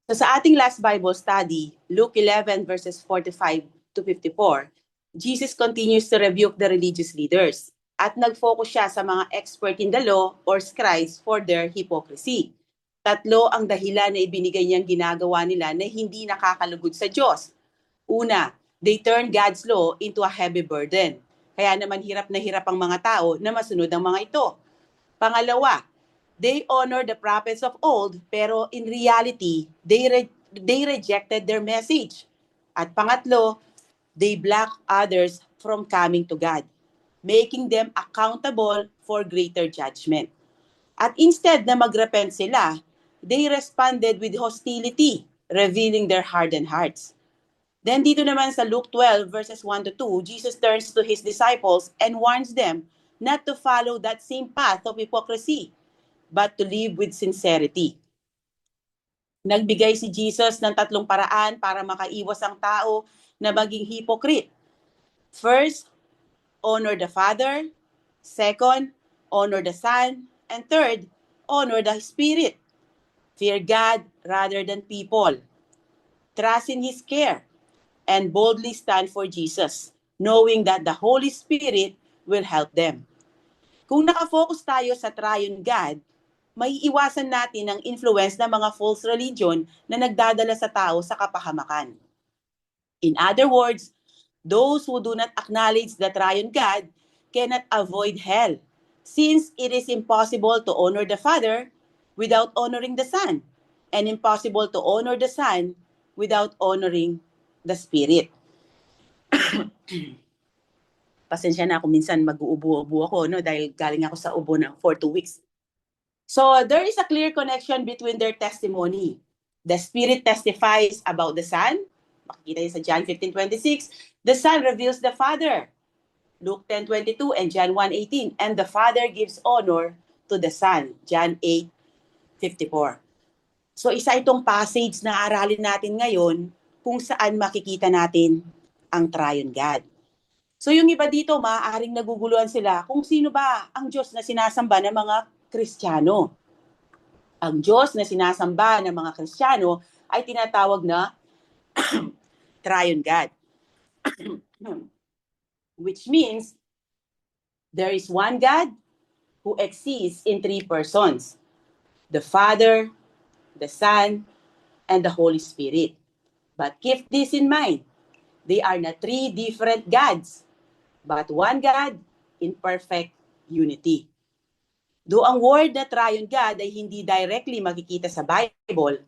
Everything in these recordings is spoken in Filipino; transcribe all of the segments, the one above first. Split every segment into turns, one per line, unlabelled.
So sa ating last Bible study, Luke 11 verses 45 to 54, Jesus continues to rebuke the religious leaders at nag-focus siya sa mga expert in the law or scribes for their hypocrisy. Tatlo ang dahilan na ibinigay niyang ginagawa nila na hindi nakakalugod sa Diyos. Una, they turn God's law into a heavy burden. Kaya naman hirap na hirap ang mga tao na masunod ang mga ito. Pangalawa, they honor the prophets of old, pero in reality, they rejected their message. At pangatlo, they block others from coming to God, making them accountable for greater judgment. At instead na magrepent sila, they responded with hostility, revealing their hardened hearts. Then dito naman sa Luke 12 verses 1 to 2, Jesus turns to his disciples and warns them not to follow that same path of hypocrisy, but to live with sincerity. Nagbigay si Jesus ng tatlong paraan para makaiwas ang tao na maging hypocrite. First, honor the Father. Second, honor the Son. And third, honor the Spirit. Fear God rather than people. Trust in His care. And boldly stand for Jesus, knowing that the Holy Spirit will help them. Kung nakafocus tayo sa triune God, may iwasan natin ang influence ng mga false religion na nagdadala sa tao sa kapahamakan. In other words, those who do not acknowledge the triune God cannot avoid hell, since it is impossible to honor the Father without honoring the Son, and impossible to honor the Son without honoring the Spirit. Pasensya na ako minsan mag-uubo-ubo ako, no, dahil galing ako sa ubo for 2 weeks. So there is a clear connection between their testimony. The Spirit testifies about the Son. Makikita niyo sa John 15:26. The Son reveals the Father. Luke 10:22 and John 1:18. And the Father gives honor to the Son. John 8:54. So isa itong passage na aralin natin ngayon kung saan makikita natin ang triune God. So yung iba dito, maaaring naguguluhan sila kung sino ba ang Diyos na sinasamba ng mga Kristiyano. Ang Diyos na sinasamba ng mga Kristiyano ay tinatawag na triune God. Which means there is one God who exists in 3 persons. The Father, the Son, and the Holy Spirit. But keep this in mind. They are not 3 different gods, but one God in perfect unity. Though ang word na triune God ay hindi directly makikita sa Bible,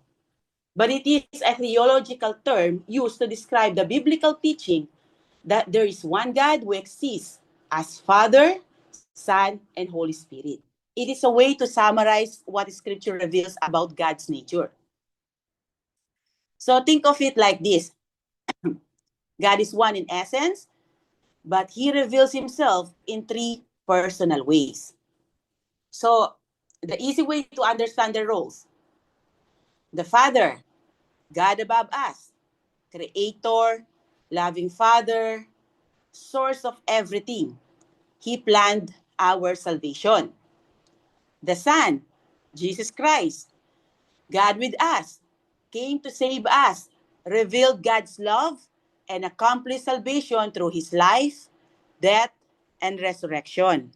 but it is a theological term used to describe the biblical teaching that there is one God who exists as Father, Son, and Holy Spirit. It is a way to summarize what Scripture reveals about God's nature. So think of it like this. God is one in essence, but He reveals Himself in 3 personal ways. So, the easy way to understand the roles. The Father, God above us, Creator, loving Father, source of everything. He planned our salvation. The Son, Jesus Christ, God with us, came to save us, revealed God's love, and accomplished salvation through His life, death, and resurrection.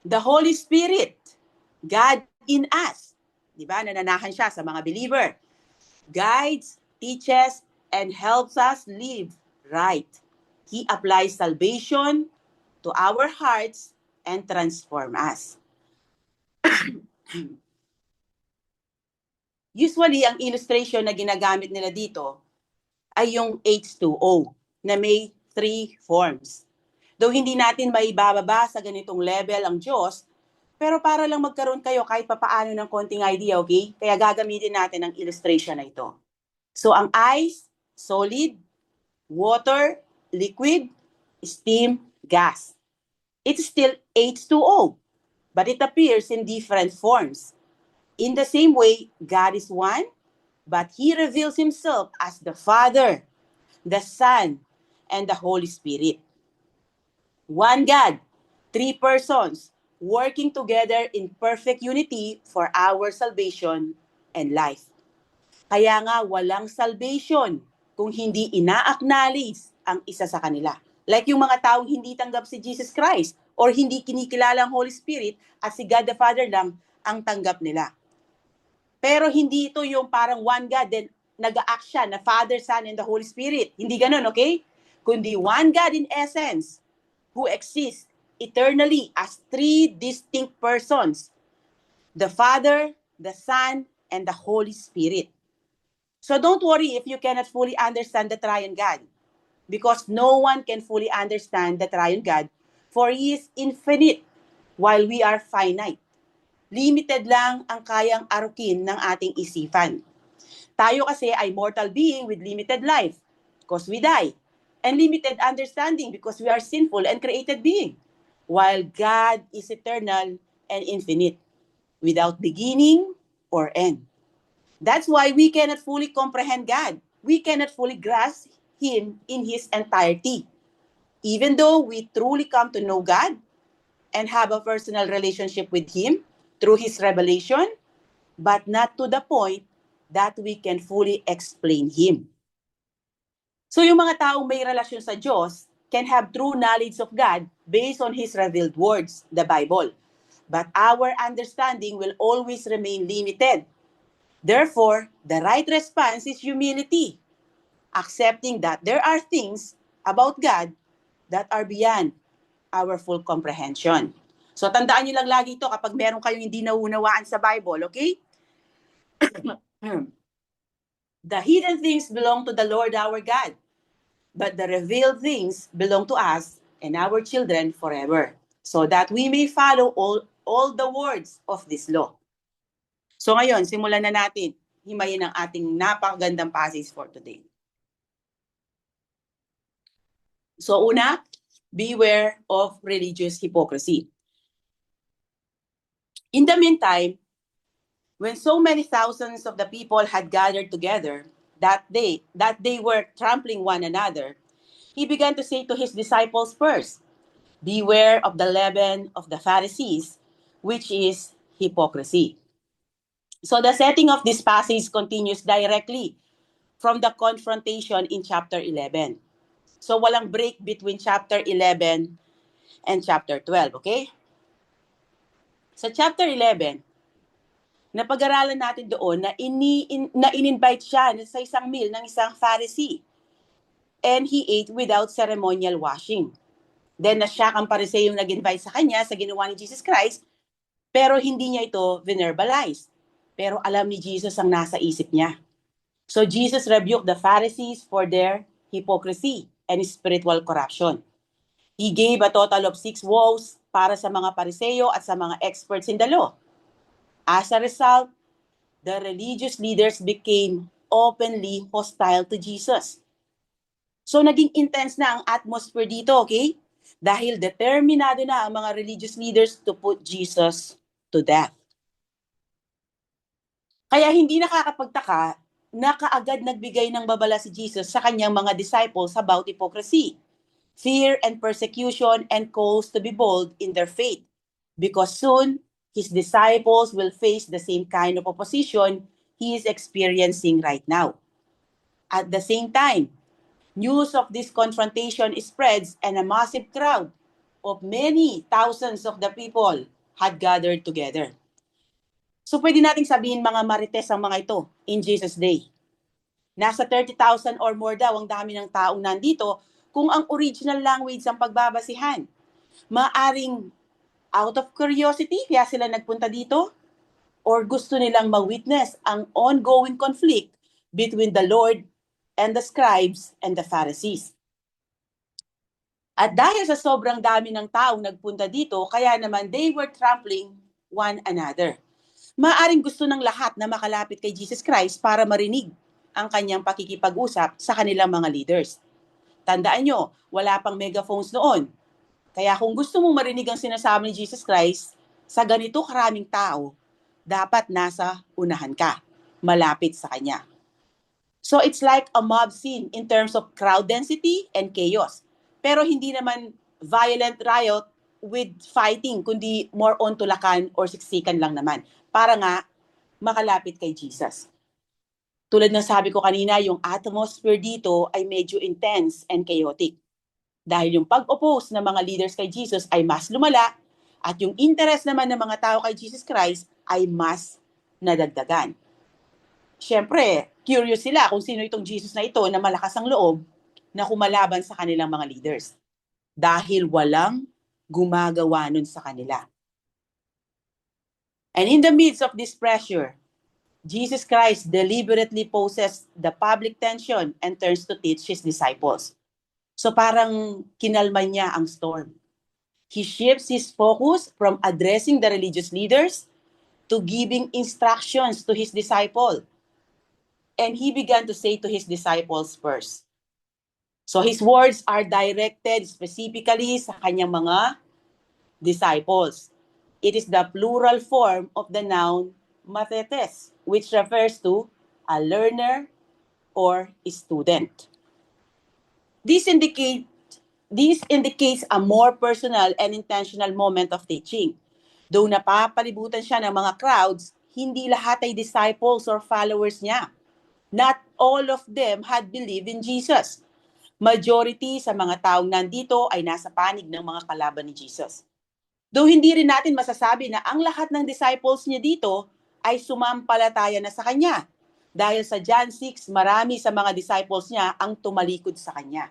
The Holy Spirit, God in us. Diba? Nananahan siya sa mga believer. Guides, teaches, and helps us live right. He applies salvation to our hearts and transform us. Usually, ang illustration na ginagamit nila dito ay yung H2O na may 3 forms. Though hindi natin maibababa sa ganitong level ang Diyos, pero para lang magkaroon kayo kahit papaano ng konting idea, okay? Kaya gagamitin natin ang illustration na ito. So ang ice, solid, water, liquid, steam, gas. It's still H2O, but it appears in different forms. In the same way, God is one, but He reveals Himself as the Father, the Son, and the Holy Spirit. One God, 3 persons, working together in perfect unity for our salvation and life. Kaya nga walang salvation kung hindi ina-acknowledge ang isa sa kanila. Like yung mga taong hindi tanggap si Jesus Christ or hindi kinikilala ang Holy Spirit at si God the Father lang ang tanggap nila. Pero hindi ito yung parang one God, then nag-a-act siya na Father, Son, and the Holy Spirit. Hindi ganun, okay? Kundi one God in essence who exists eternally as three distinct persons. The Father, the Son, and the Holy Spirit. So don't worry if you cannot fully understand the Triune God, because no one can fully understand the Triune God, for He is infinite while we are finite. Limited lang ang kayang arukin ng ating isipan. Tayo kasi ay mortal being with limited life because we die, and limited understanding because we are sinful and created being, while God is eternal and infinite, without beginning or end. That's why we cannot fully comprehend God. We cannot fully grasp Him in His entirety. Even though we truly come to know God and have a personal relationship with Him through His revelation, but not to the point that we can fully explain Him. So yung mga taong may relasyon sa Diyos can have true knowledge of God based on His revealed words, the Bible. But our understanding will always remain limited. Therefore, the right response is humility, accepting that there are things about God that are beyond our full comprehension. So tandaan niyo lang lagi ito kapag meron kayong hindi nauunawaan sa Bible, okay? The hidden things belong to the Lord our God, but the revealed things belong to us and our children forever, so that we may follow all the words of this law. So ngayon, simulan na natin himayin ang ating napakagandang passage for today. So una, beware of religious hypocrisy. In the meantime, when so many thousands of the people had gathered together that they were trampling one another, he began to say to his disciples first, beware of the leaven of the Pharisees, which is hypocrisy. So the setting of this passage continues directly from the confrontation in chapter 11. So walang break between chapter 11 and chapter 12, okay? Sa chapter 11, napag-aralan natin doon na in-invite siya sa isang meal ng isang Pharisee. And he ate without ceremonial washing. Then na siya ang Pariseo yung nag-invite sa kanya sa ginawa ni Jesus Christ, pero hindi niya ito verbalize. Pero alam ni Jesus ang nasa isip niya. So Jesus rebuked the Pharisees for their hypocrisy and spiritual corruption. He gave a total of 6 woes para sa mga Pariseo at sa mga experts in the law. As a result, the religious leaders became openly hostile to Jesus. So naging intense na ang atmosphere dito, okay? Dahil determinado na ang mga religious leaders to put Jesus to death. Kaya hindi nakakapagtaka na kaagad nagbigay ng babala si Jesus sa kanyang mga disciples about hypocrisy, fear and persecution, and calls to be bold in their faith. Because soon, his disciples will face the same kind of opposition he is experiencing right now. At the same time, news of this confrontation spreads and a massive crowd of many thousands of the people had gathered together. So pwede nating sabihin mga marites ang mga ito in Jesus' day. Nasa 30,000 or more daw ang dami ng taong nandito kung ang original language ang pagbabasihan. Maaring out of curiosity kaya sila nagpunta dito, or gusto nilang ma-witness ang ongoing conflict between the Lord and the scribes and the Pharisees. At dahil sa sobrang dami ng taong nagpunta dito, kaya naman they were trampling one another. Maaring gusto ng lahat na makalapit kay Jesus Christ para marinig ang kanyang pakikipag-usap sa kanilang mga leaders. Tandaan nyo, wala pang megaphones noon. Kaya kung gusto mong marinig ang sinasabi ni Jesus Christ sa ganito karaming tao, dapat nasa unahan ka, malapit sa kanya. So it's like a mob scene in terms of crowd density and chaos. Pero hindi naman violent riot with fighting, kundi more on tulakan or siksikan lang naman. Para nga makalapit kay Jesus. Tulad ng sabi ko kanina, yung atmosphere dito ay medyo intense and chaotic. Dahil yung pag-oppose ng mga leaders kay Jesus ay mas lumala at yung interest naman ng mga tao kay Jesus Christ ay mas nadagdagan. Siyempre, curious sila kung sino itong Jesus na ito na malakas ang loob na kumalaban sa kanilang mga leaders. Dahil walang gumagawa nun sa kanila. And in the midst of this pressure, Jesus Christ deliberately poses the public tension and turns to teach his disciples. So parang kinalma niya ang storm. He shifts his focus from addressing the religious leaders to giving instructions to his disciple. And he began to say to his disciples first. So his words are directed specifically sa kanyang mga disciples. It is the plural form of the noun mathetes, which refers to a learner or a student. This indicates a more personal and intentional moment of teaching. Though napapalibutan siya ng mga crowds, hindi lahat ay disciples or followers niya. Not all of them had believed in Jesus. Majority sa mga taong nandito ay nasa panig ng mga kalaban ni Jesus. Though hindi rin natin masasabi na ang lahat ng disciples niya dito ay sumampalataya na sa kanya. Dahil sa John 6, marami sa mga disciples niya ang tumalikod sa kanya.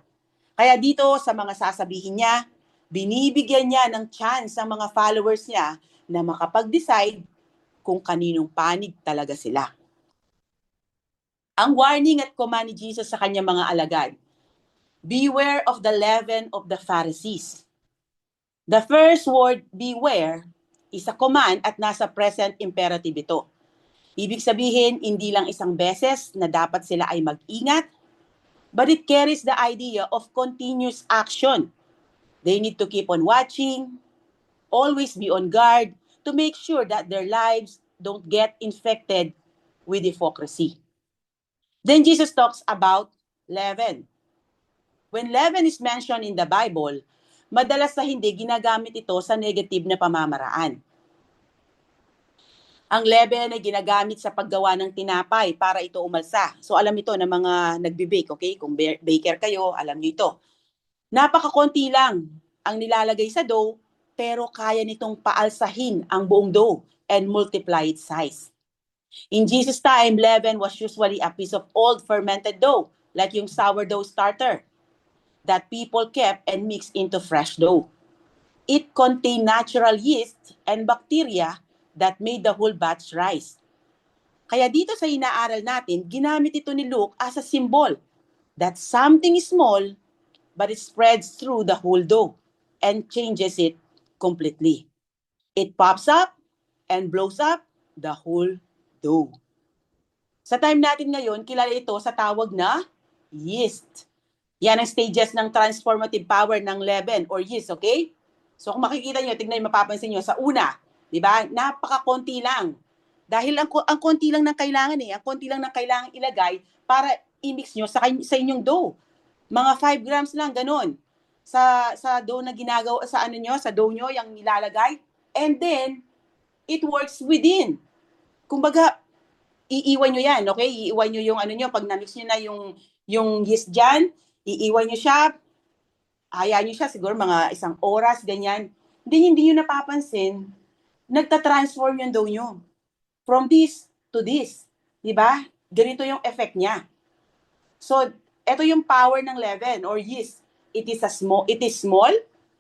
Kaya dito sa mga sasabihin niya, binibigyan niya ng chance ang mga followers niya na makapag-decide kung kaninong panig talaga sila. Ang warning at command ni Jesus sa kanyang mga alagad, beware of the leaven of the Pharisees. The first word, beware, is a command at nasa present imperative ito. Ibig sabihin, hindi lang isang beses na dapat sila ay mag-ingat, but it carries the idea of continuous action. They need to keep on watching, always be on guard, to make sure that their lives don't get infected with hypocrisy. Then Jesus talks about leaven. When leaven is mentioned in the Bible, madalas na hindi ginagamit ito sa negative na pamamaraan. Ang leaven ay ginagamit sa paggawa ng tinapay para ito umalsa. So alam ito ng mga nagbe-bake, okay? Kung baker kayo, alam niyo ito. Napakakonti lang ang nilalagay sa dough, pero kaya nitong paalsahin ang buong dough and multiply its size. In Jesus' time, leaven was usually a piece of old fermented dough, like yung sourdough starter, that people kept and mixed into fresh dough. It contained natural yeast and bacteria that made the whole batch rise. Kaya dito sa inaaral natin, ginamit ito ni Luke as a symbol that something small, but it spreads through the whole dough and changes it completely. It pops up and blows up the whole dough. Sa time natin ngayon, kilala ito sa tawag na yeast. Yan ang stages ng transformative power ng leaven or yeast, okay? So kung makikita nyo, tignan nyo, mapapansin nyo, sa una, di ba, napaka-konti lang. Dahil ang konti lang ng kailangan ang konti lang ng kailangan ilagay para i-mix nyo sa inyong dough. Mga 5 grams lang, ganun. Sa dough na ginagawa, sa ano nyo, sa dough nyo, yung nilalagay. And then, it works within. Kumbaga, iiwan nyo yan, okay? Iiwan nyo yung ano nyo, pag na-mix nyo na yung yeast dyan, iiwan nyo siya, hayaan nyo siya siguro mga 1 oras, ganyan. Hindi nyo napapansin, nagtatransform yung dough nyo. From this to this. Diba? Ganito yung effect niya. So, ito yung power ng leaven or yeast. It is small,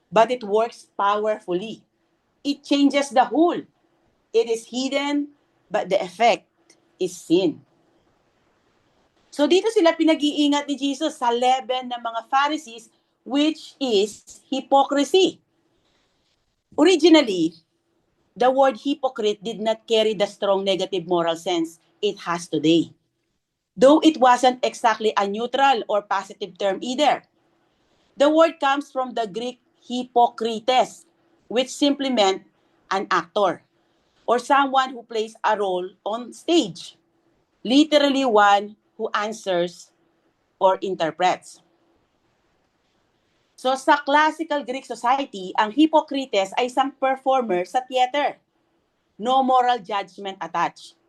but it works powerfully. It changes the whole. It is hidden, but the effect is seen. So dito sila pinag-iingat ni Jesus sa leaven ng mga Pharisees, which is hypocrisy. Originally, the word hypocrite did not carry the strong negative moral sense it has today. Though it wasn't exactly a neutral or positive term either. The word comes from the Greek hypokrites, which simply meant an actor or someone who plays a role on stage. Literally one who answers or interprets. So sa classical Greek society, ang hypocrites ay isang performer sa theater. No moral judgment attached.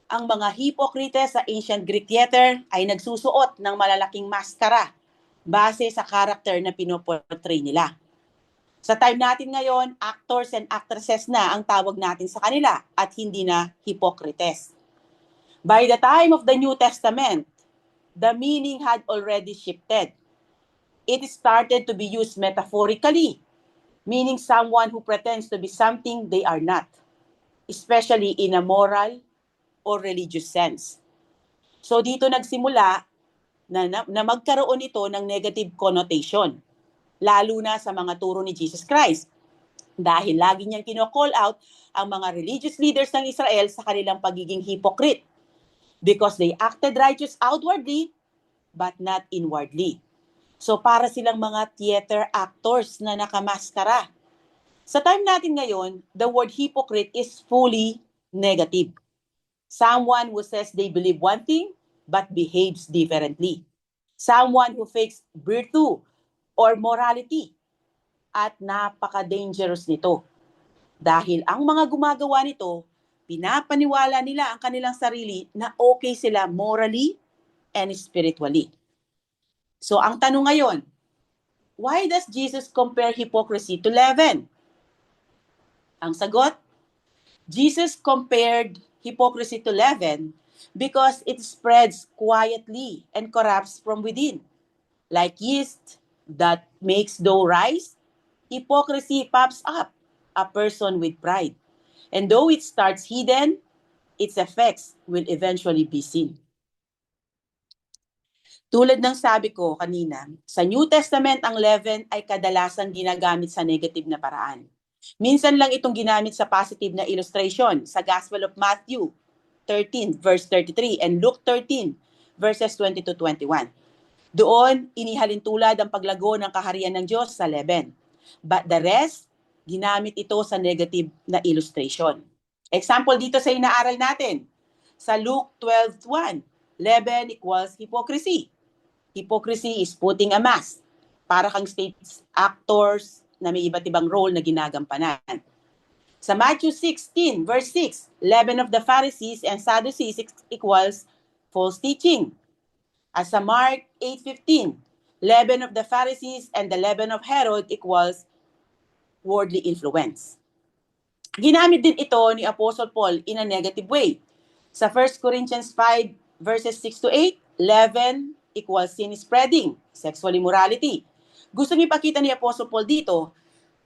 Ang mga hypocrites sa ancient Greek theater ay nagsusuot ng malalaking maskara base sa character na pinoportray nila. Sa time natin ngayon, actors and actresses na ang tawag natin sa kanila at hindi na hypocrites. By the time of the New Testament, the meaning had already shifted. It started to be used metaphorically, meaning someone who pretends to be something they are not, especially in a moral or religious sense. So dito nagsimula na magkaroon ito ng negative connotation, lalo na sa mga turo ni Jesus Christ. Dahil lagi niyang kino-call out ang mga religious leaders ng Israel sa kanilang pagiging hypocrite because they acted righteous outwardly but not inwardly. So para silang mga theater actors na nakamaskara. Sa time natin ngayon, the word hypocrite is fully negative. Someone who says they believe one thing but behaves differently. Someone who fakes virtue or morality. At napaka-dangerous nito. Dahil ang mga gumagawa nito, pinapaniwala nila ang kanilang sarili na okay sila morally and spiritually. So ang tanong ngayon, why does Jesus compare hypocrisy to leaven? Ang sagot, Jesus compared hypocrisy to leaven because it spreads quietly and corrupts from within. Like yeast that makes dough rise, hypocrisy pops up, a person with pride. And though it starts hidden, its effects will eventually be seen. Tulad ng sabi ko kanina, sa New Testament ang leaven ay kadalasang ginagamit sa negative na paraan. Minsan lang itong ginamit sa positive na illustration sa Gospel of Matthew 13 verse 33 and Luke 13 verses 20 to 21. Doon, inihalin tulad ang paglago ng kaharian ng Diyos sa leaven. But the rest, ginamit ito sa negative na illustration. Example dito sa inaaral natin. Sa Luke 12:1, leaven equals hypocrisy. Hypocrisy is putting a mask. Para kang stage actors na may iba't ibang role na ginagampanan. Sa Matthew 16, verse 6, leaven of the Pharisees and Sadducees equals false teaching. As sa Mark 8:15, leaven of the Pharisees and the leaven of Herod equals worldly influence. Ginamit din ito ni Apostle Paul in a negative way. Sa 1 Corinthians 5 verses 6 to 8, leaven equals sin spreading, sexual immorality. Gusto ipakita ni Apostle Paul dito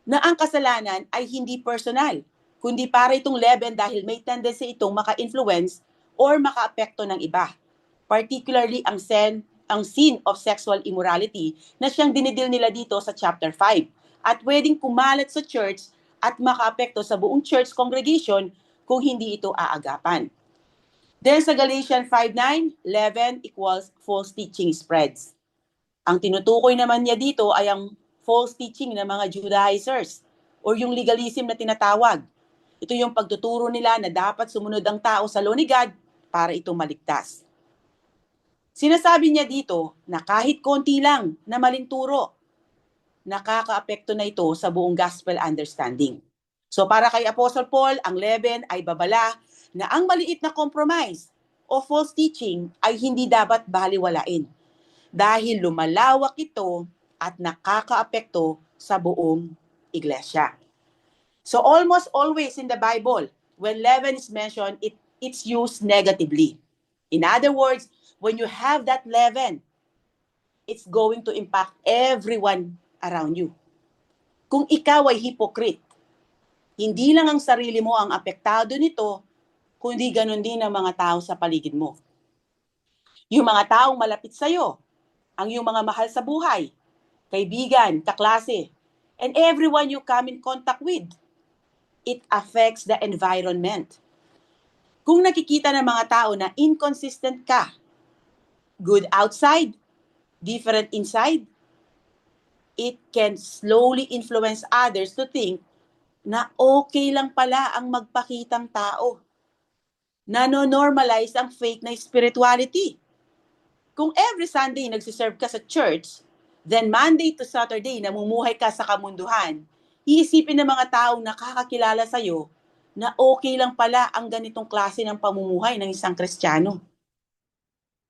na ang kasalanan ay hindi personal, kundi para itong leaven dahil may tendency itong maka-influence or maka-apekto ng iba. Particularly ang sin of sexual immorality na siyang dinidil nila dito sa chapter 5 at pwedeng kumalat sa church at maka-apekto sa buong church congregation kung hindi ito aagapan. Then sa Galatians 5:9, leaven equals false teaching spreads. Ang tinutukoy naman niya dito ay ang false teaching ng mga Judaizers o yung legalism na tinatawag. Ito yung pagtuturo nila na dapat sumunod ang tao sa law ni God para ito maligtas. Sinasabi niya dito na kahit konti lang na maling turo, nakakaapekto na ito sa buong gospel understanding. So para kay Apostle Paul, ang leaven ay babala na ang maliit na compromise o false teaching ay hindi dapat baliwalain dahil lumalawak ito at nakakaapekto sa buong iglesia. So almost always in the Bible, when leaven is mentioned, it's used negatively. In other words, when you have that leaven, it's going to impact everyone around you. Kung ikaw ay hypocrite, hindi lang ang sarili mo ang apektado nito, kundi ganun din ang mga tao sa paligid mo. Yung mga taong malapit sa'yo, ang iyong mga mahal sa buhay, kaibigan, kaklase, and everyone you come in contact with, it affects the environment. Kung nakikita ng mga tao na inconsistent ka, good outside, different inside, it can slowly influence others to think na okay lang pala ang magpakitang tao. Nano-normalize ang fake na spirituality. Kung every Sunday nagsiserve ka sa church, then Monday to Saturday namumuhay ka sa kamunduhan, iisipin ng mga taong nakakakilala sa'yo na okay lang pala ang ganitong klase ng pamumuhay ng isang Kristiyano.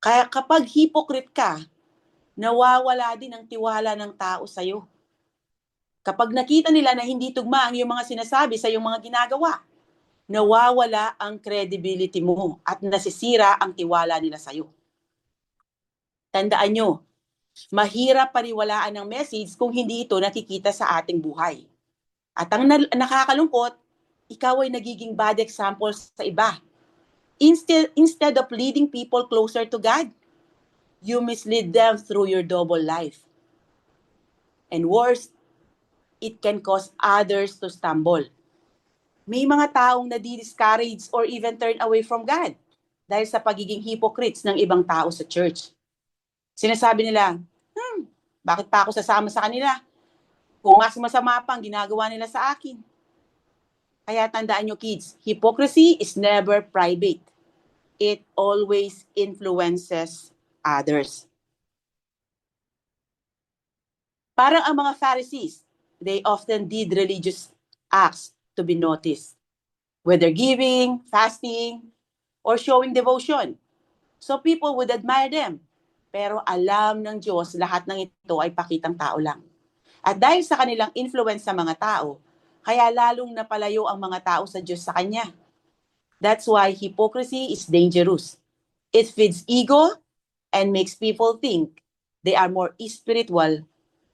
Kaya kapag hypocrite ka, nawawala din ang tiwala ng tao sa'yo. Kapag nakita nila na hindi tugma ang iyong mga sinasabi sa iyong mga ginagawa, nawawala ang credibility mo at nasisira ang tiwala nila sa'yo. Tandaan nyo, mahirap paniwalaan ng message kung hindi ito nakikita sa ating buhay. At ang nakakalungkot, ikaw ay nagiging bad example sa iba. Instead of leading people closer to God, you mislead them through your double life. And worse, it can cause others to stumble. May mga taong nadi-discourage or even turn away from God dahil sa pagiging hypocrites ng ibang tao sa church. Sinasabi nila, bakit pa ako sasama sa kanila? Kung mas masama pang ginagawa nila sa akin. Kaya tandaan nyo kids, hypocrisy is never private. It always influences others. Parang ang mga Pharisees, they often did religious acts to be noticed. Whether giving, fasting, or showing devotion. So people would admire them. Pero alam ng Diyos, lahat ng ito ay pakitang tao lang. At dahil sa kanilang influence sa mga tao, kaya lalong napalayo ang mga tao sa Diyos sa Kanya. That's why hypocrisy is dangerous. It feeds ego and makes people think they are more spiritual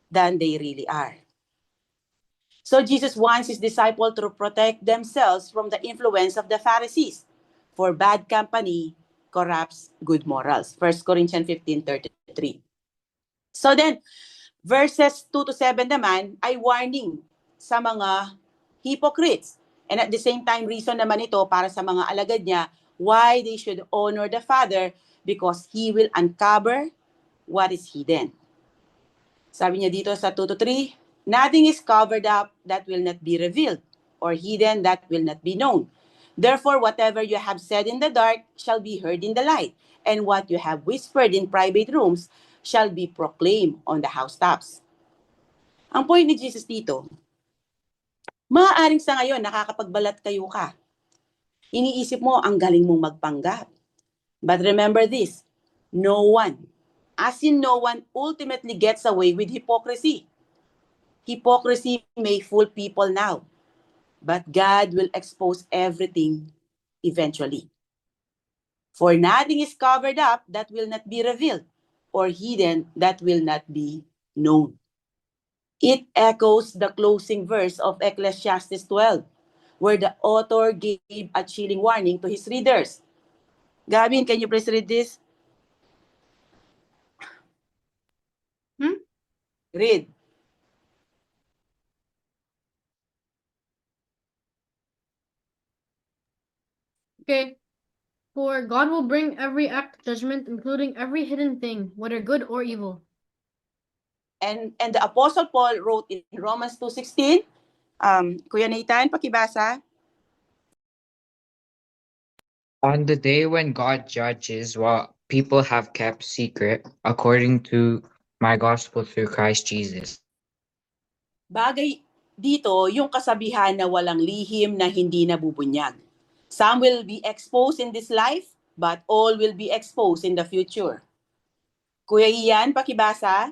than they really are. So Jesus wants his disciples to protect themselves from the influence of the Pharisees. For bad company corrupts good morals. 1 Corinthians 15:33. So then, verses 2 to 7 naman ay warning sa mga hypocrites. And at the same time, reason naman ito para sa mga alagad niya why they should honor the Father because He will uncover what is hidden. Sabi niya dito sa 2 to 3, nothing is covered up that will not be revealed, or hidden that will not be known. Therefore, whatever you have said in the dark shall be heard in the light, and what you have whispered in private rooms shall be proclaimed on the housetops. Ang point ni Jesus dito, maaaring sa ngayon nakakapagbalat kayo ka. Iniisip mo ang galing mong magpanggap. But remember this, no one, as in no one, ultimately gets away with hypocrisy. Hypocrisy may fool people now, but God will expose everything eventually. For nothing is covered up that will not be revealed, or hidden that will not be known. It echoes the closing verse of Ecclesiastes 12, where the author gave a chilling warning to his readers. Gavin, can you please read this? Read.
Okay. For God will bring every act to judgment, including every hidden thing, whether good or evil.
And the Apostle Paul wrote in Romans 2:16, Kuya Nathan, pakibasa.
On the day when God judges what people have kept secret, according to my gospel through Christ Jesus.
Bagay dito yung kasabihan na walang lihim na hindi nabubunyag. Some will be exposed in this life, but all will be exposed in the future. Kuya Ian, pakibasa.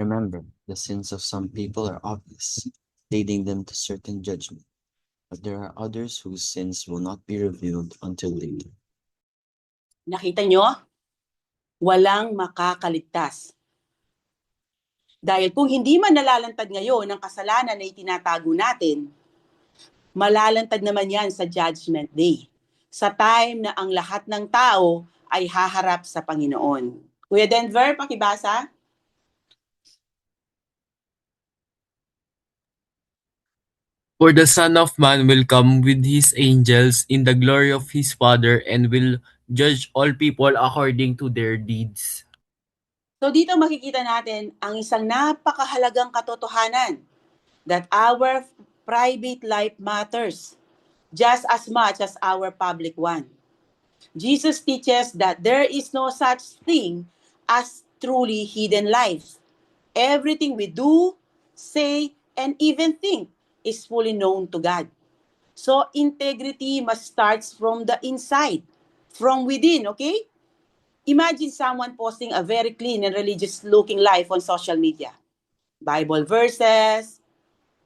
Remember, the sins of some people are obvious, leading them to certain judgment. But there are others whose sins will not be revealed until later.
Nakita nyo? Walang makakaligtas. Dahil kung hindi man nalalantad ngayon ang kasalanan na itinatago natin, malalantad naman yan sa Judgment Day. Sa time na ang lahat ng tao ay haharap sa Panginoon. Kuya Denver, pakibasa.
For the Son of Man will come with his angels in the glory of his Father and will judge all people according to their deeds.
So dito makikita natin ang isang napakahalagang katotohanan that our private life matters just as much as our public one. Jesus teaches that there is no such thing as truly hidden life. Everything we do, say, and even think is fully known to God. So integrity must start from the inside, from within, okay? Imagine someone posting a very clean and religious-looking life on social media. Bible verses,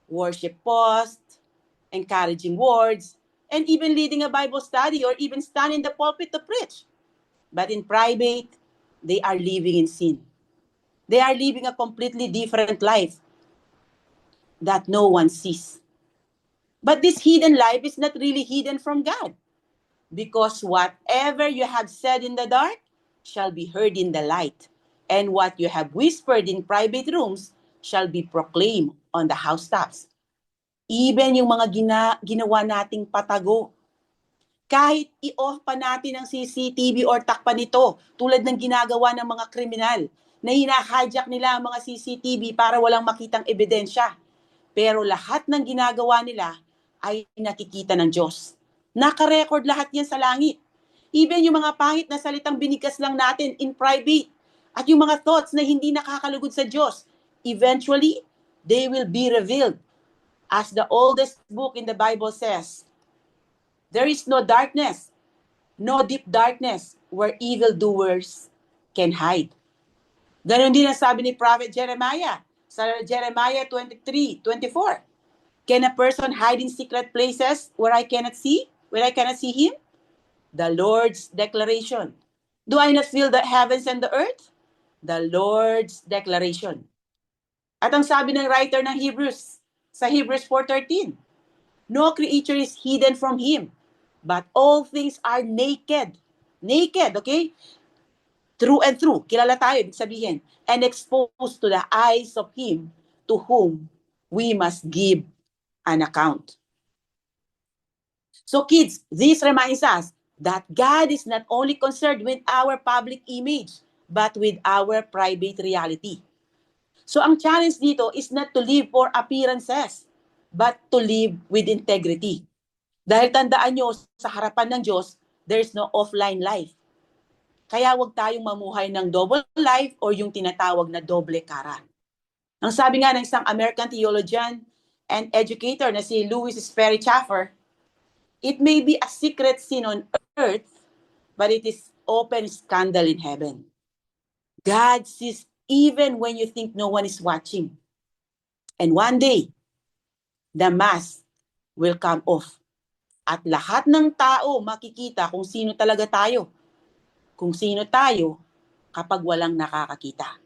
worship posts, encouraging words, and even leading a Bible study or even stand in the pulpit to preach. But in private, they are living in sin. They are living a completely different life that no one sees. But this hidden life is not really hidden from God, because whatever you have said in the dark shall be heard in the light, and what you have whispered in private rooms shall be proclaimed on the housetops. Even yung mga ginawa nating patago, kahit i-off pa natin ang CCTV or takpan nito, tulad ng ginagawa ng mga kriminal, na hina-hijack nila ang mga CCTV para walang makitang ebidensya. Pero lahat ng ginagawa nila ay nakikita ng Diyos. Naka-record lahat yan sa langit. Even yung mga pangit na salitang binigkas lang natin in private, at yung mga thoughts na hindi nakakalugod sa Diyos, eventually, they will be revealed. As the oldest book in the Bible says, there is no darkness, no deep darkness where evildoers can hide. Ganon din ang sabi ni Prophet Jeremiah sa Jeremiah 23:24. Can a person hide in secret places where I cannot see? Where I cannot see him? The Lord's declaration. Do I not feel the heavens and the earth? The Lord's declaration. At ang sabi ng writer ng Hebrews sa Hebrews 4:13, no creature is hidden from Him, but all things are naked. Naked, okay? Through and through. Kilala tayo, ibig sabihin. And exposed to the eyes of Him to whom we must give an account. So kids, this reminds us that God is not only concerned with our public image, but with our private reality. So ang challenge dito is not to live for appearances, but to live with integrity. Dahil tandaan nyo, sa harapan ng Diyos, there's no offline life. Kaya wag tayong mamuhay ng double life or yung tinatawag na doble kara. Ang sabi nga ng isang American theologian and educator na si Louis Sperry Chafer, it may be a secret sin on earth, but it is open scandal in heaven. God sees even when you think no one is watching. And one day, the mask will come off. At lahat ng tao makikita kung sino talaga tayo. Kung sino tayo kapag walang nakakakita.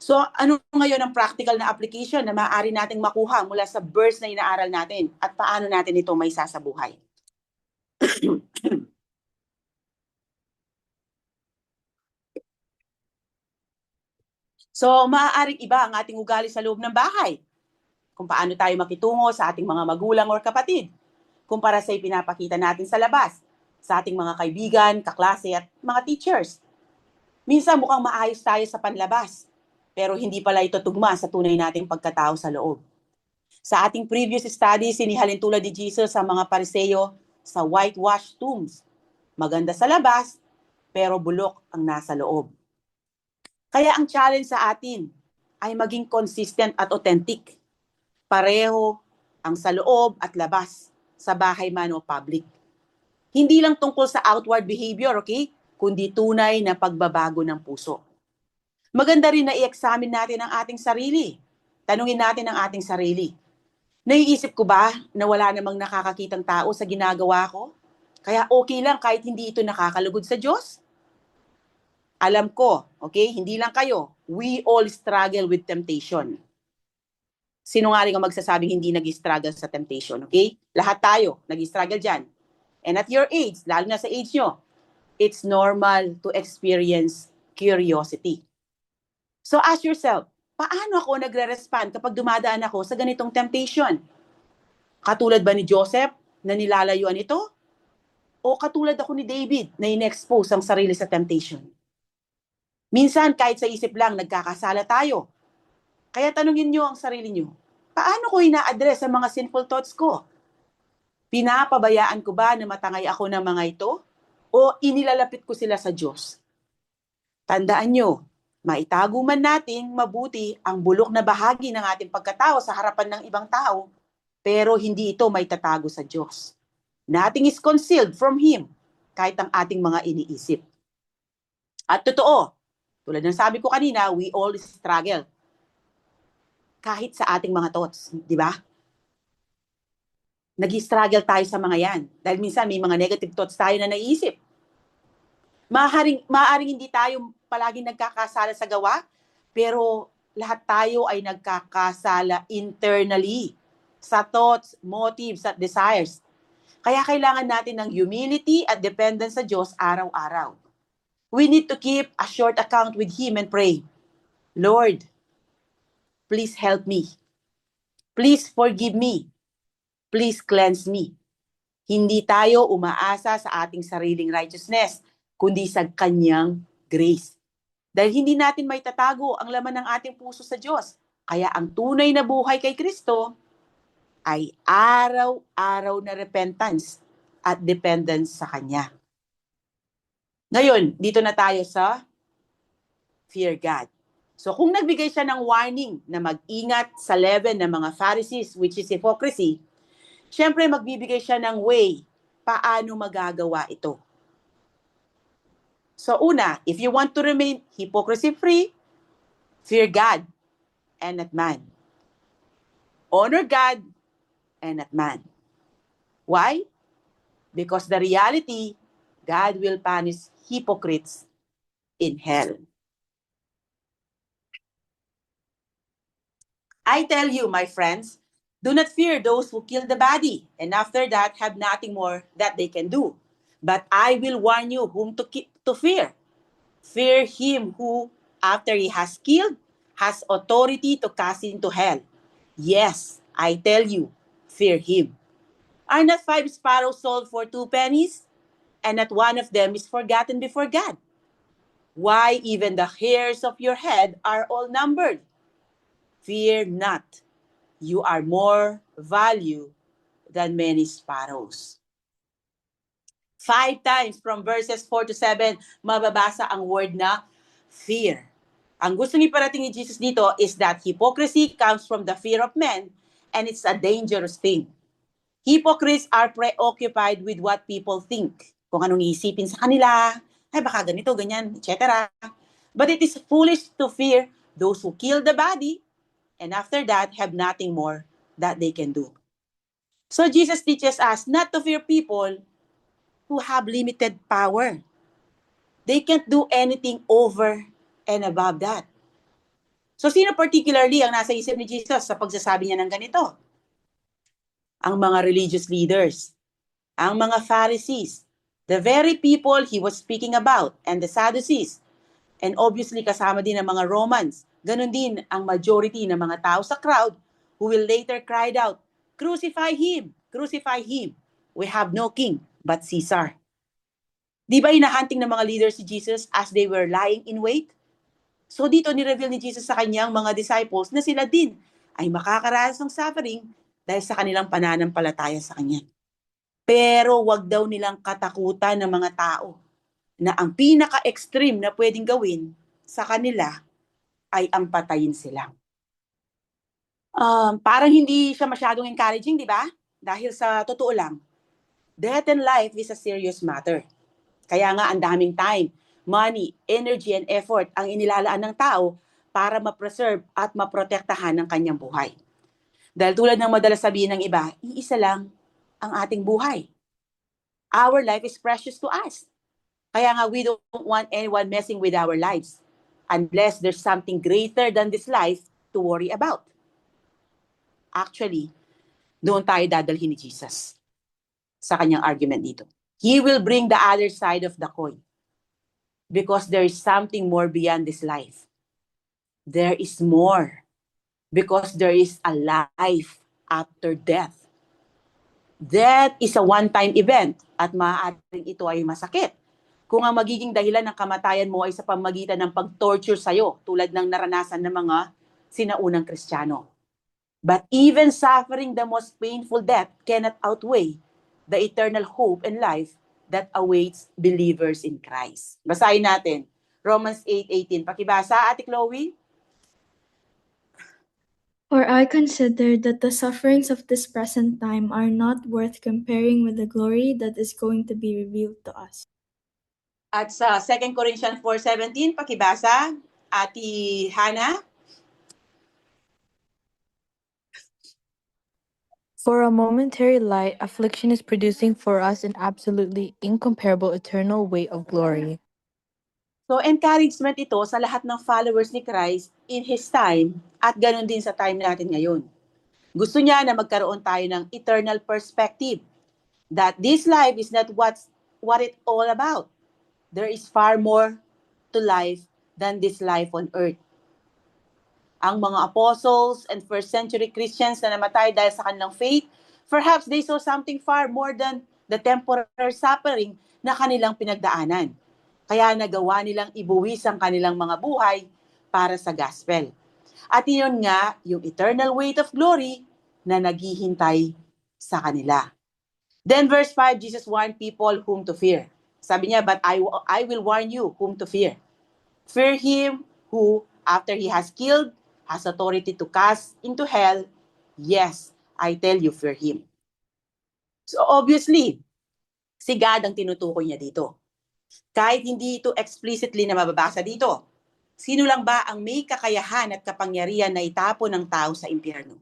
So, ano ngayon ang practical na application na maaari nating makuha mula sa verse na inaaral natin at paano natin ito may sasabuhay? So, maaaring iba ang ating ugali sa loob ng bahay. Kung paano tayo makitungo sa ating mga magulang or kapatid. Kumpara sa ipinapakita natin sa labas, sa ating mga kaibigan, kaklase at mga teachers. Minsan mukhang maayos tayo sa panlabas, pero hindi pala ito tugma sa tunay nating pagkatao sa loob. Sa ating previous study, sinihalin tulad ni Jesus sa mga Pariseo sa whitewashed tombs. Maganda sa labas, pero bulok ang nasa loob. Kaya ang challenge sa atin ay maging consistent at authentic. Pareho ang sa loob at labas, sa bahay man o public. Hindi lang tungkol sa outward behavior, okay? Kundi tunay na pagbabago ng puso. Maganda rin na i-examine natin ang ating sarili. Tanungin natin ang ating sarili. Naiisip ko ba na wala namang nakakakitang tao sa ginagawa ko? Kaya okay lang kahit hindi ito nakakalugod sa Diyos? Alam ko, okay, hindi lang kayo. We all struggle with temptation. Sinungaling ang magsasabing hindi nag-struggle sa temptation, okay? Lahat tayo nag-struggle dyan. And at your age, lalo na sa age nyo, it's normal to experience curiosity. So ask yourself, paano ako nagre-respond kapag dumadaan ako sa ganitong temptation? Katulad ba ni Joseph na nilalayuan ito? O katulad ako ni David na in-expose ang sarili sa temptation? Minsan, kahit sa isip lang, nagkakasala tayo. Kaya tanungin nyo ang sarili nyo, paano ko ina-address ang mga sinful thoughts ko? Pinapabayaan ko ba na matangay ako ng mga ito? O inilalapit ko sila sa Diyos? Tandaan nyo, maitago man natin mabuti ang bulok na bahagi ng ating pagkatao sa harapan ng ibang tao, Pero hindi ito may tatago sa Diyos. Nothing is concealed from Him, kahit ang ating mga iniisip. At totoo, tulad ng sabi ko kanina, we all struggle. Kahit sa ating mga thoughts, di ba? Nag-struggle tayo sa mga yan. Dahil minsan may mga negative thoughts tayo na naisip. Maaaring hindi tayo palaging nagkakasala sa gawa, pero lahat tayo ay nagkakasala internally sa thoughts, motives, at desires. Kaya kailangan natin ng humility at dependence sa Diyos araw-araw. We need to keep a short account with Him and pray, Lord, please help me. Please forgive me. Please cleanse me. Hindi tayo umaasa sa ating sariling righteousness, kundi sa Kanyang grace. Dahil hindi natin may tatago ang laman ng ating puso sa Diyos. Kaya ang tunay na buhay kay Kristo ay araw-araw na repentance at dependence sa Kanya. Ngayon, dito na tayo sa fear God. So kung nagbigay siya ng warning na mag-ingat sa level ng mga Pharisees, which is hypocrisy, syempre magbibigay siya ng way paano magagawa ito. So una, if you want to remain hypocrisy-free, fear God and not man. Honor God and not man. Why? Because the reality, God will punish hypocrites in hell. I tell you, my friends, do not fear those who kill the body, and after that have nothing more that they can do. But I will warn you whom to fear. Fear him who, after he has killed, has authority to cast into hell. Yes, I tell you, fear him. Are not 5 sparrows sold for 2 pennies? And not one of them is forgotten before God. Why, even the hairs of your head are all numbered. Fear not. You are more value than many sparrows. 5 times from verses 4 to 7, mababasa ang word na fear. Ang gusto ni parating ni Jesus dito is that hypocrisy comes from the fear of men, and it's a dangerous thing. Hypocrites are preoccupied with what people think. Kung anong iisipin sa kanila, ay baka ganito, ganyan, etc. But it is foolish to fear those who kill the body, and after that have nothing more that they can do. So Jesus teaches us not to fear people who have limited power. They can't do anything over and above that. So sino particularly ang nasa isip ni Jesus sa pagsasabi niya ng ganito? Ang mga religious leaders, ang mga Pharisees, the very people he was speaking about, and the Sadducees, and obviously kasama din ang mga Romans. Ganon din ang majority ng mga tao sa crowd who will later cried out, "Crucify him! Crucify him! We have no king but Caesar." Di ba hinahunting ng mga leaders si Jesus as they were lying in wait? So dito ni-reveal ni Jesus sa kanyang mga disciples na sila din ay makakaranas ng suffering dahil sa kanilang pananampalataya sa kanya. Pero wag daw nilang katakutan ng mga tao na ang pinaka-extreme na pwedeng gawin sa kanila ay ang patayin sila. Parang hindi siya masyadong encouraging, di ba? Dahil sa totoo lang, death and life is a serious matter. Kaya nga ang daming time, money, energy, and effort ang inilalaan ng tao para ma-preserve at maprotektahan ang kanyang buhay. Dahil tulad ng madalas sabihin ng iba, iisa lang ang ating buhay. Our life is precious to us. Kaya nga we don't want anyone messing with our lives unless there's something greater than this life to worry about. Actually, doon tayo dadalhin ni Jesus sa kanyang argument dito. He will bring the other side of the coin because there is something more beyond this life. There is more because there is a life after death. Death is a one-time event at maaaring ito ay masakit. Kung ang magiging dahilan ng kamatayan mo ay sa pamagitan ng pag-torture sa'yo tulad ng naranasan ng mga sinaunang Kristiyano. But even suffering the most painful death cannot outweigh the eternal hope and life that awaits believers in Christ. Basahin natin. Romans 8:18. Pakibasa, Ate Chloe.
For I consider that the sufferings of this present time are not worth comparing with the glory that is going to be revealed to us.
At sa 2 Corinthians 4:17, pakibasa, Ati Hana.
For a momentary light, affliction is producing for us an absolutely incomparable eternal weight of glory.
So encouragement ito sa lahat ng followers ni Christ in His time at ganun din sa time natin ngayon. Gusto niya na magkaroon tayo ng eternal perspective. That this life is not what it's all about. There is far more to life than this life on earth. Ang mga apostles and first century Christians na namatay dahil sa kanilang faith, perhaps they saw something far more than the temporary suffering na kanilang pinagdaanan. Kaya nagawa nilang ibuwis ang kanilang mga buhay para sa gospel. At iyon nga, yung eternal weight of glory na naghihintay sa kanila. Then verse 5, Jesus warned people whom to fear. Sabi niya, but I will warn you whom to fear. Fear him who, after he has killed, has authority to cast into hell. Yes, I tell you, fear him. So obviously, si God ang tinutukoy niya dito. Kahit hindi ito explicitly na mababasa dito, sino lang ba ang may kakayahan at kapangyarihan na itapon ng tao sa impyerno?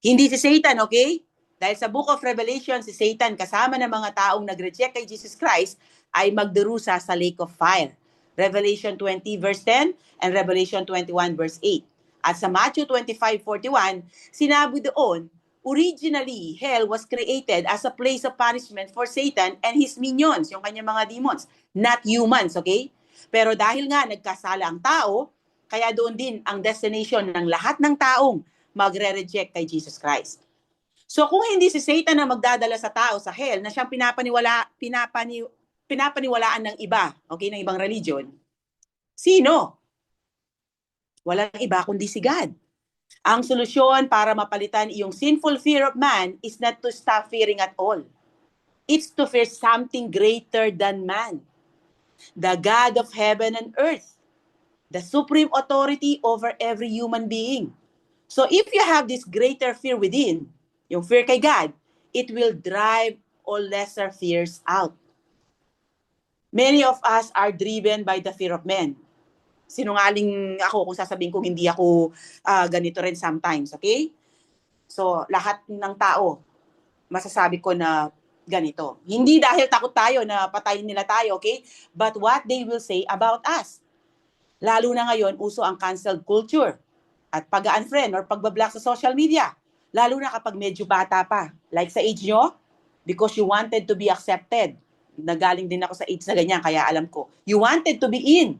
Hindi si Satan, okay? Dahil sa Book of Revelation, si Satan kasama ng mga taong nag-reject kay Jesus Christ ay magdurusa sa lake of fire. Revelation 20 verse 10 and Revelation 21 verse 8. At sa Matthew 25:41, sinabi doon, originally, hell was created as a place of punishment for Satan and his minions, yung kanyang mga demons, not humans, okay? Pero dahil nga nagkasala ang tao, kaya doon din ang destination ng lahat ng taong magre-reject kay Jesus Christ. So kung hindi si Satan na magdadala sa tao sa hell na siyang pinapaniwalaan ng iba, okay, ng ibang religion, sino? Walang iba kundi si God. Ang solusyon para mapalitan iyong sinful fear of man is not to stop fearing at all. It's to fear something greater than man. The God of heaven and earth. The supreme authority over every human being. So if you have this greater fear within, yung fear kay God, it will drive all lesser fears out. Many of us are driven by the fear of men. Sinungaling ako kung sasabihin kong hindi ako ganito rin sometimes, okay? So, lahat ng tao, masasabi ko na ganito. Hindi dahil takot tayo na patayin nila tayo, okay? But what they will say about us. Lalo na ngayon, uso ang cancel culture at pag-unfriend or pagbablock sa social media. Lalo na kapag medyo bata pa. Like sa age nyo, because you wanted to be accepted. Nagaling din ako sa age na ganyan, kaya alam ko. You wanted to be in.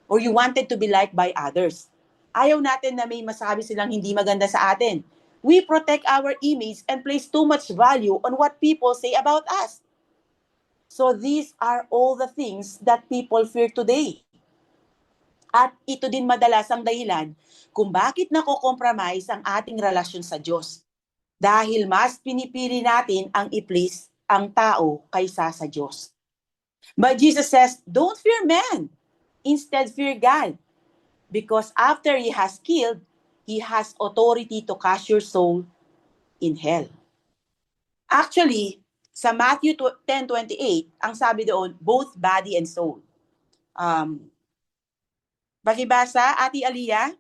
Or you wanted to be liked by others. Ayaw natin na may masabi silang hindi maganda sa atin. We protect our image and place too much value on what people say about us. So these are all the things that people fear today. At ito din madalas ang dahilan kung bakit nako-compromise ang ating relasyon sa Diyos. Dahil mas pinipili natin ang i-please ang tao kaysa sa Diyos. But Jesus says, don't fear man. Instead, fear God. Because after He has killed, He has authority to cast your soul in hell. Actually, sa Matthew 10:28, ang sabi doon, both body and soul. Pakibasa, Ati Aliyah?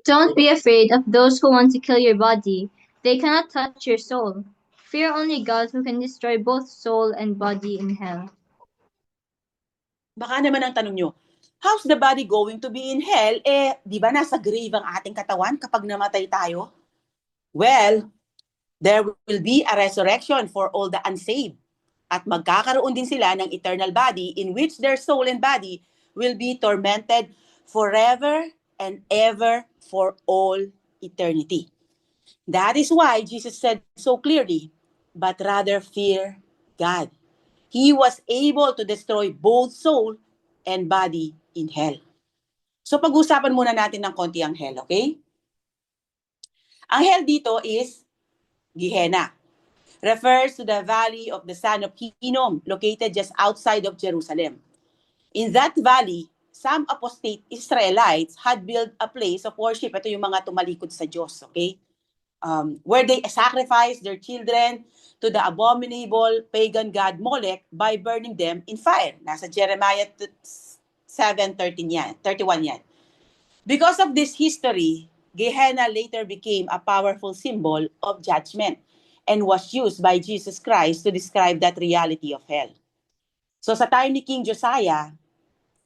Don't be afraid of those who want to kill your body. They cannot touch your soul. Fear only God who can destroy both soul and body in hell.
Baka naman ang tanong nyo, how's the body going to be in hell? Di ba nasa grave ang ating katawan kapag namatay tayo? Well, there will be a resurrection for all the unsaved. At magkakaroon din sila ng eternal body in which their soul and body will be tormented forever and ever for all eternity. That is why Jesus said so clearly, but rather fear God. He was able to destroy both soul and body in hell. So pag-usapan muna natin ng konti ang hell, okay? Ang hell dito is Gehenna. Refers to the valley of the son of Hinnom, located just outside of Jerusalem. In that valley, some apostate Israelites had built a place of worship. Ito yung mga tumalikod sa Diyos, okay? Where they sacrificed their children to the abominable pagan god Molech by burning them in fire. Nasa Jeremiah 7:31 yan. Because of this history, Gehenna later became a powerful symbol of judgment and was used by Jesus Christ to describe that reality of hell. So sa time ni King Josiah,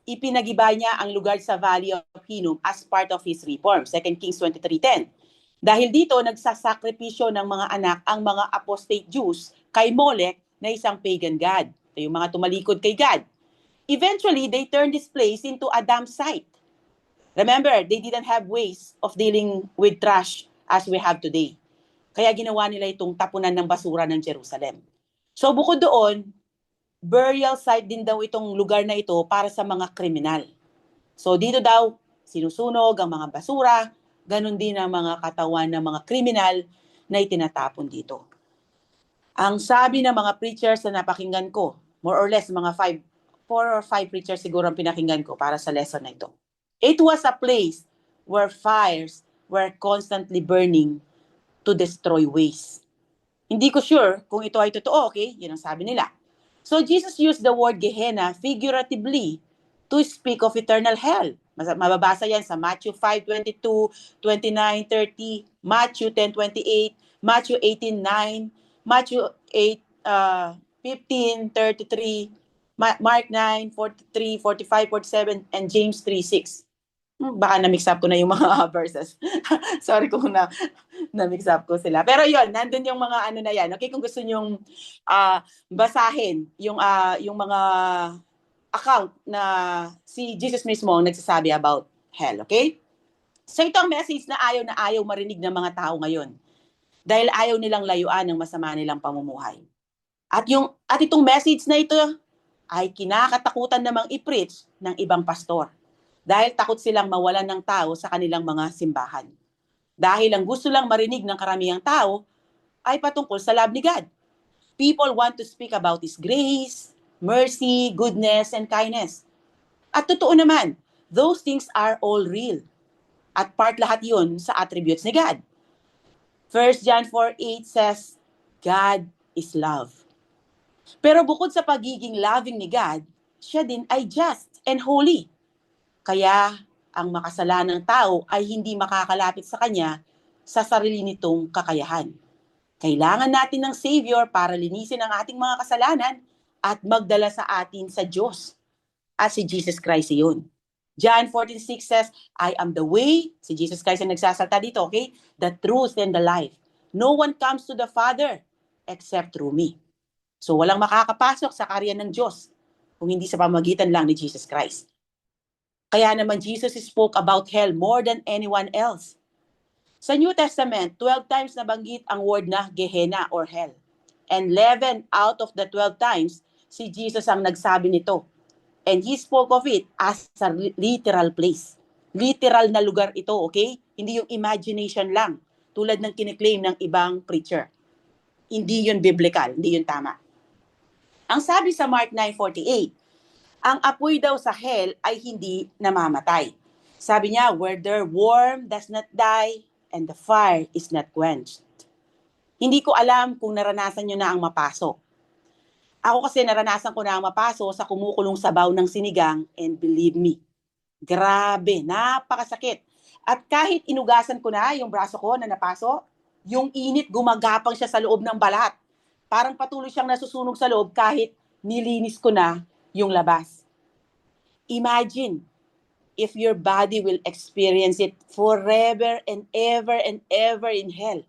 ipinagiba niya ang lugar sa Valley of Hinnom as part of his reform, 2 Kings 23:10. Dahil dito, nagsasakripisyo ng mga anak ang mga apostate Jews kay Molech na isang pagan god. Ito yung mga tumalikod kay God. Eventually, they turned this place into a dump site. Remember, they didn't have ways of dealing with trash as we have today. Kaya ginawa nila itong tapunan ng basura ng Jerusalem. So bukod doon, burial site din daw itong lugar na ito para sa mga kriminal. So dito daw, sinusunog ang mga basura, ganun din ang mga katawan ng mga kriminal na itinatapon dito. Ang sabi ng mga preachers na napakinggan ko, more or less mga 4 or 5 preachers siguro ang pinakinggan ko para sa lesson na ito. It was a place where fires were constantly burning to destroy waste. Hindi ko sure kung ito ay totoo, okay? Yun ang sabi nila. So Jesus used the word Gehenna figuratively to speak of eternal hell. Mababasa yan sa Matthew 5:22, 29, 30, Matthew 10:28, Matthew 18:9, Matthew 8:15, 33, Mark 9:43, 45, 47, and James 3:6. Baka na-mix up ko na yung mga verses. Sorry kung na-mix up ko sila. Pero yon, nandun yung mga ano na yan. Okay, kung gusto nyong basahin yung mga account na si Jesus mismo ang nagsasabi about hell, okay? So ito ang message na ayaw marinig ng mga tao ngayon. Dahil ayaw nilang layuan ng masama nilang pamumuhay. At itong message na ito ay kinakatakutan namang i-preach ng ibang pastor. Dahil takot silang mawalan ng tao sa kanilang mga simbahan. Dahil ang gusto lang marinig ng karamihang tao ay patungkol sa love ni God. People want to speak about His grace, mercy, goodness, and kindness. At totoo naman, those things are all real. At part lahat yun sa attributes ni God. 1 John 4:8 says, God is love. Pero bukod sa pagiging loving ni God, siya din ay just and holy. Kaya ang makasalanang tao ay hindi makakalapit sa Kanya sa sarili nitong kakayahan. Kailangan natin ng Savior para linisin ang ating mga kasalanan at magdala sa atin sa Diyos. At si Jesus Christ iyon. John 14:6 says, I am the way. Si Jesus Christ ang nagsasalta dito, okay? The truth and the life. No one comes to the Father except through me. So walang makakapasok sa karyan ng Diyos kung hindi sa pamagitan lang ni Jesus Christ. Kaya naman Jesus spoke about hell more than anyone else. Sa New Testament, 12 times nabanggit ang word na Gehenna or hell. And 11 out of the 12 times, si Jesus ang nagsabi nito. And He spoke of it as a literal place. Literal na lugar ito, okay? Hindi yung imagination lang, tulad ng kiniklaim ng ibang preacher. Hindi yun biblical, hindi yun tama. Ang sabi sa Mark 9:48, ang apoy daw sa hell ay hindi namamatay. Sabi niya, where their worm does not die and the fire is not quenched. Hindi ko alam kung naranasan nyo na ang mapaso. Ako kasi naranasan ko na ang mapaso sa kumukulong sabaw ng sinigang and believe me, grabe, napakasakit. At kahit inugasan ko na yung braso ko na napaso, yung init gumagapang siya sa loob ng balat. Parang patuloy siyang nasusunog sa loob kahit nilinis ko na yung labas. Imagine if your body will experience it forever and ever in hell.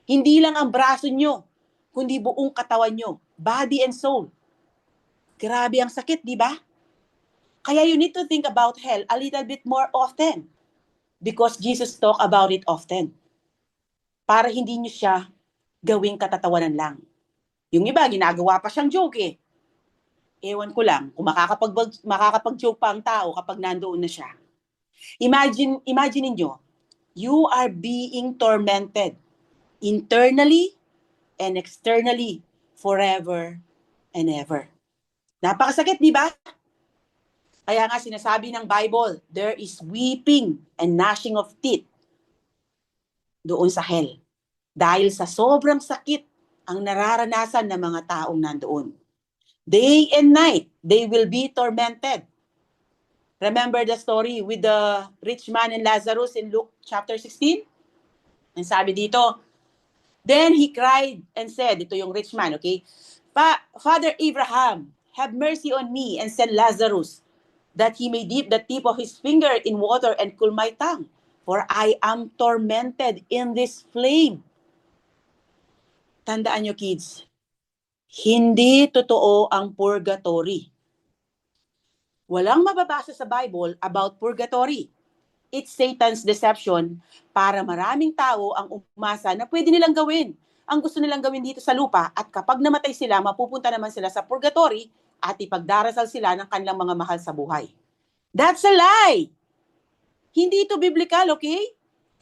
Hindi lang ang braso nyo, kundi buong katawan nyo, body and soul. Grabe ang sakit, di ba? Kaya you need to think about hell a little bit more often because Jesus talk about it often. Para hindi nyo siya gawing katatawanan lang. Yung iba, ginagawa pa siyang joke eh. Ewan ko lang kung makakapag-joke pa ang tao kapag nandoon na siya. Imagine niyo, you are being tormented internally and externally forever and ever. Napakasakit, di ba? Kaya nga sinasabi ng Bible, there is weeping and gnashing of teeth doon sa hell. Dahil sa sobrang sakit ang nararanasan ng mga taong nandoon. Day and night, they will be tormented. Remember the story with the rich man and Lazarus in Luke chapter 16? Ang sabi dito, then he cried and said, ito yung rich man, okay? Father Abraham, have mercy on me and send Lazarus, that he may dip the tip of his finger in water and cool my tongue, for I am tormented in this flame. Tandaan nyo, kids, hindi totoo ang purgatory. Walang mababasa sa Bible about purgatory. It's Satan's deception para maraming tao ang umasa na pwede nilang gawin ang gusto nilang gawin dito sa lupa, at kapag namatay sila, mapupunta naman sila sa purgatory at ipagdarasal sila ng kanilang mga mahal sa buhay. That's a lie! Hindi ito biblical, okay?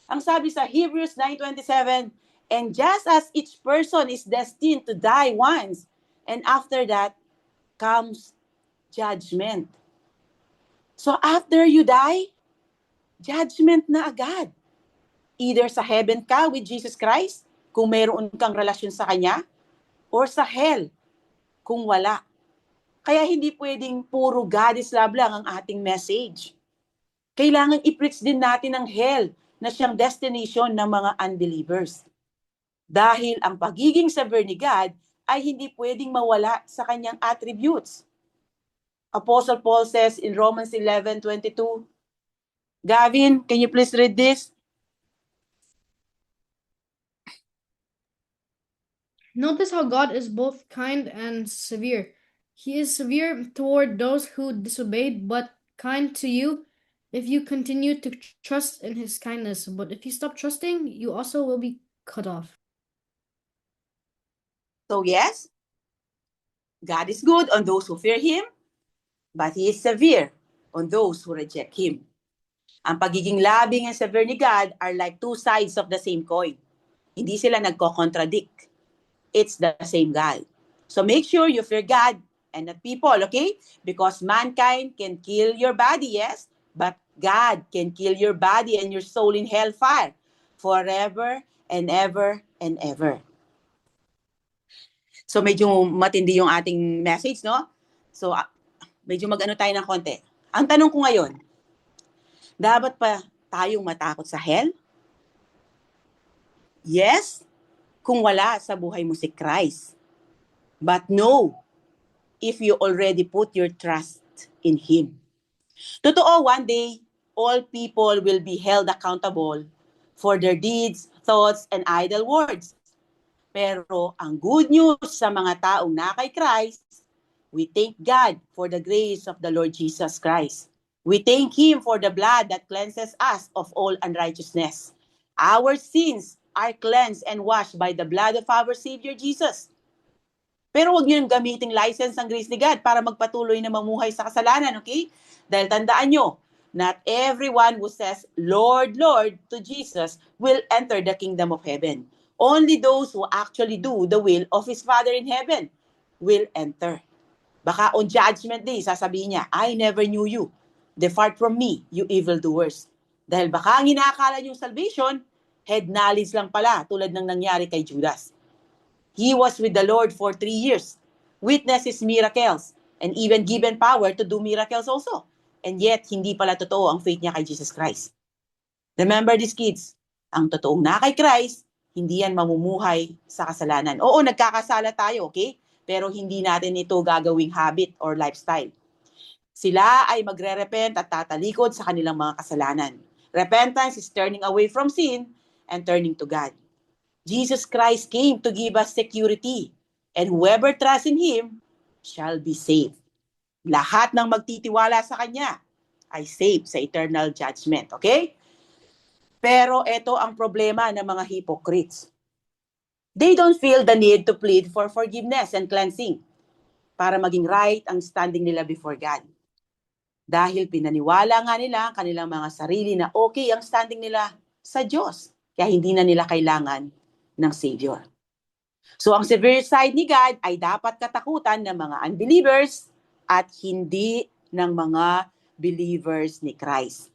Ang sabi sa Hebrews 9:27, and just as each person is destined to die once, and after that comes judgment. So after you die, judgment na agad. Either sa heaven ka with Jesus Christ, kung mayroon kang relasyon sa Kanya, or sa hell, kung wala. Kaya hindi pwedeng puro God is love lang ang ating message. Kailangan i-preach din natin ang hell na siyang destination ng mga unbelievers. Dahil ang pagiging severe ni God ay hindi pwedeng mawala sa Kanyang attributes. Apostle Paul says in Romans 11:22, Gavin, can you please read this?
Notice how God is both kind and severe. He is severe toward those who disobeyed, but kind to you if you continue to trust in His kindness. But if you stop trusting, you also will be cut off.
So yes, God is good on those who fear Him, but He is severe on those who reject Him. Ang pagiging loving and severe ni God are like two sides of the same coin. Hindi sila nagko-contradict. It's the same God. So make sure you fear God and not people, okay? Because mankind can kill your body, yes, but God can kill your body and your soul in hellfire forever and ever and ever. So medyo matindi yung ating message, no? So medyo mag-ano tayo ng konti. Ang tanong ko ngayon, dapat pa tayong matakot sa hell? Yes, kung wala sa buhay mo si Christ. But no, if you already put your trust in Him. Totoo, one day, all people will be held accountable for their deeds, thoughts, and idle words. Pero ang good news sa mga taong na kay Christ, we thank God for the grace of the Lord Jesus Christ. We thank Him for the blood that cleanses us of all unrighteousness. Our sins are cleansed and washed by the blood of our Savior Jesus. Pero huwag nyo nang gamiting license ng grace ni God para magpatuloy na mamuhay sa kasalanan, okay? Dahil tandaan nyo, not everyone who says, Lord, Lord, to Jesus will enter the kingdom of heaven. Only those who actually do the will of His Father in heaven will enter. Baka on judgment day, sasabihin niya, I never knew you. Depart from me, you evildoers. Dahil baka ang inaakala niyong salvation, head knowledge lang pala, tulad ng nangyari kay Judas. He was with the Lord for 3 years, witnessed His miracles, and even given power to do miracles also. And yet, hindi pala totoo ang faith niya kay Jesus Christ. Remember this, kids, ang totoong na kay Christ, hindi yan mamumuhay sa kasalanan. Oo, nagkakasala tayo, okay? Pero hindi natin ito gagawing habit or lifestyle. Sila ay magre-repent at tatalikod sa kanilang mga kasalanan. Repentance is turning away from sin and turning to God. Jesus Christ came to give us security, and whoever trusts in Him shall be saved. Lahat ng magtitiwala sa Kanya ay saved sa eternal judgment, okay? Pero ito ang problema ng mga hypocrites. They don't feel the need to plead for forgiveness and cleansing para maging right ang standing nila before God. Dahil pinaniwala nga nila ang kanilang mga sarili na okay ang standing nila sa Diyos. Kaya hindi na nila kailangan ng Savior. So ang severe side ni God ay dapat katakutan ng mga unbelievers at hindi ng mga believers ni Christ.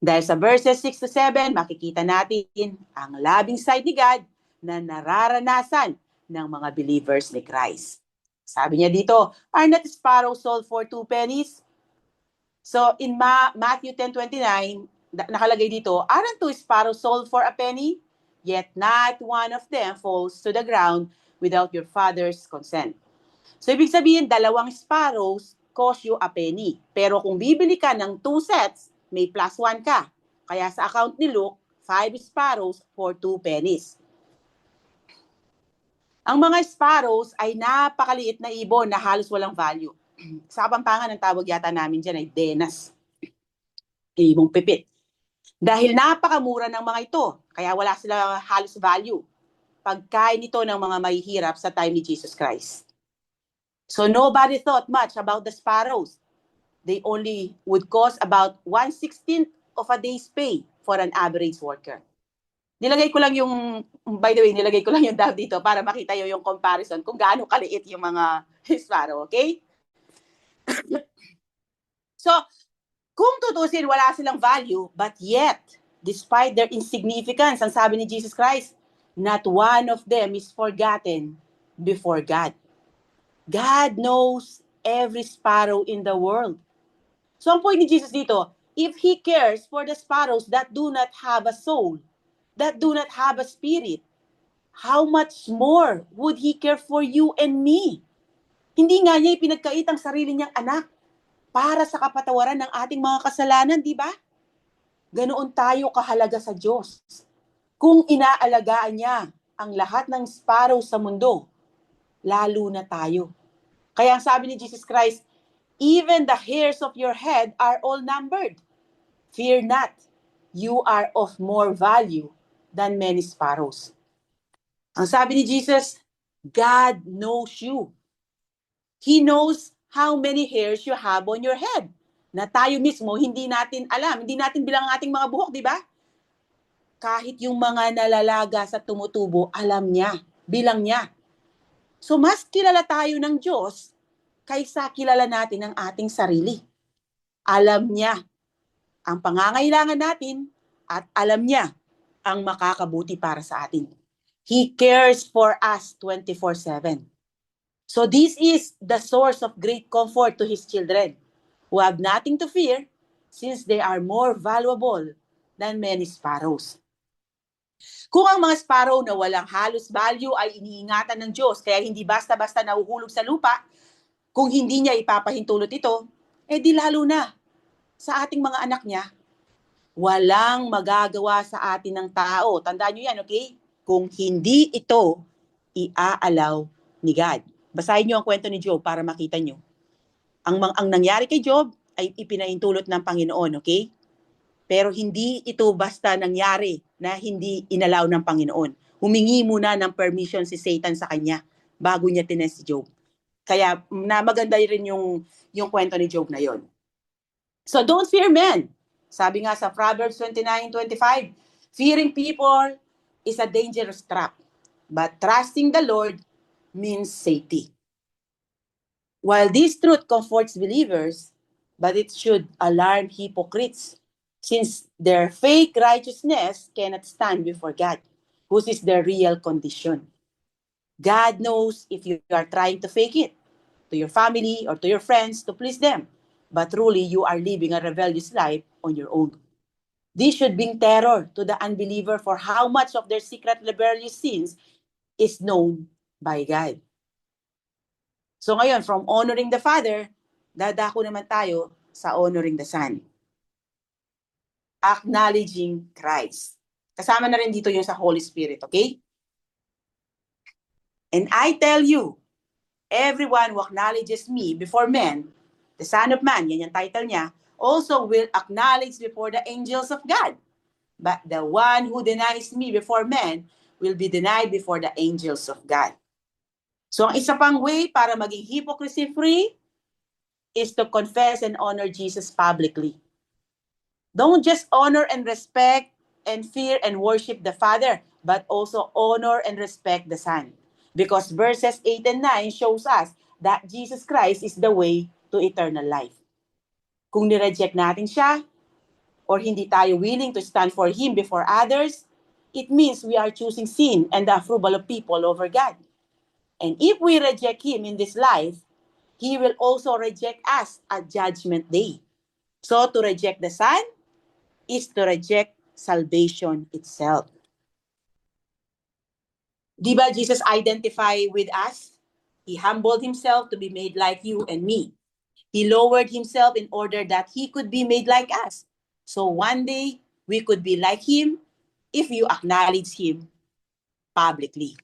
Dahil sa verses 6 to 7, makikita natin ang loving side ni God na nararanasan ng mga believers ni Christ. Sabi niya dito, are not sparrows sold for 2 pennies? So in Matthew 10:29, nakalagay dito, aren't 2 sparrows sold for a penny? Yet not one of them falls to the ground without your Father's consent. So ibig sabihin, 2 sparrows cost you a penny. Pero kung bibili ka ng 2 sets, may plus 1 ka. Kaya sa account ni Luke, 5 sparrows for 2 pennies. Ang mga sparrows ay napakaliit na ibon na halos walang value. Sa Kapampangan, ang tawag yata namin dyan ay denas. Ibong pipit. Dahil napakamura ng mga ito, kaya wala sila halos value. Pagkain ito ng mga mahihirap sa time ni Jesus Christ. So nobody thought much about the sparrows. They only would cost about 1/16 of a day's pay for an average worker. Nilagay ko lang yung, by the way, nilagay ko lang yung dot dito para makita yung comparison kung gaano kaliit yung mga sparrow, okay? So, kung tutusin, wala silang value, but yet, despite their insignificance, ang sabi ni Jesus Christ, not one of them is forgotten before God. God knows every sparrow in the world. So, ang point ni Jesus dito, if He cares for the sparrows that do not have a soul, that do not have a spirit, how much more would He care for you and me? Hindi nga niya ipinagkait ang sarili niyang anak para sa kapatawaran ng ating mga kasalanan, di ba? Ganoon tayo kahalaga sa Diyos. Kung inaalagaan niya ang lahat ng sparrow sa mundo, lalo na tayo. Kaya ang sabi ni Jesus Christ, even the hairs of your head are all numbered. Fear not, you are of more value than many sparrows. Ang sabi ni Jesus, God knows you. He knows how many hairs you have on your head. Na tayo mismo, hindi natin alam, hindi natin bilang ang ating mga buhok, di ba? Kahit yung mga nalalaga sa tumutubo, alam niya, bilang niya. So mas kilala tayo ng Diyos kaysa kilala natin ang ating sarili. Alam niya ang pangangailangan natin at alam niya ang makakabuti para sa atin. He cares for us 24/7. So this is the source of great comfort to His children who have nothing to fear since they are more valuable than many sparrows. Kung ang mga sparrow na walang halos value ay iniingatan ng Diyos kaya hindi basta-basta nahuhulog sa lupa, kung hindi niya ipapahintulot ito, di lalo na sa ating mga anak niya, walang magagawa sa atin ng tao. Tandaan niyo yan, okay? Kung hindi ito iaalaw ni God. Basahin niyo ang kwento ni Job para makita niyo. Ang nangyari kay Job ay ipinahintulot ng Panginoon, okay? Pero hindi ito basta nangyari na hindi inalaw ng Panginoon. Humingi muna ng permission si Satan sa kanya bago niya tinest si Job. Kaya maganda rin yung kwento ni Job na yon. So don't fear men. Sabi nga sa Proverbs 29:25, fearing people is a dangerous trap, but trusting the Lord means safety. While this truth comforts believers, but it should alarm hypocrites, since their fake righteousness cannot stand before God, whose is their real condition. God knows if you are trying to fake it to your family or to your friends to please them, but truly you are living a rebellious life on your own. This should bring terror to the unbeliever for how much of their secret rebellious sins is known by God. So ngayon, from honoring the Father, dadako naman tayo sa honoring the Son. Acknowledging Christ. Kasama na rin dito yung sa Holy Spirit, okay? And I tell you, everyone who acknowledges me before men, the Son of Man, yan yung title niya, also will acknowledge before the angels of God. But the one who denies me before men will be denied before the angels of God. So ang isa pang way para maging hypocrisy-free is to confess and honor Jesus publicly. Don't just honor and respect and fear and worship the Father, but also honor and respect the Son. Because verses 8 and 9 shows us that Jesus Christ is the way to eternal life. Kung nireject natin siya, or hindi tayo willing to stand for Him before others, it means we are choosing sin and the approval of people over God. And if we reject Him in this life, He will also reject us at Judgment Day. So to reject the Son is to reject salvation itself. Di ba Jesus identify with us? He humbled Himself to be made like you and me. He lowered Himself in order that He could be made like us. So one day, we could be like Him if you acknowledge Him publicly.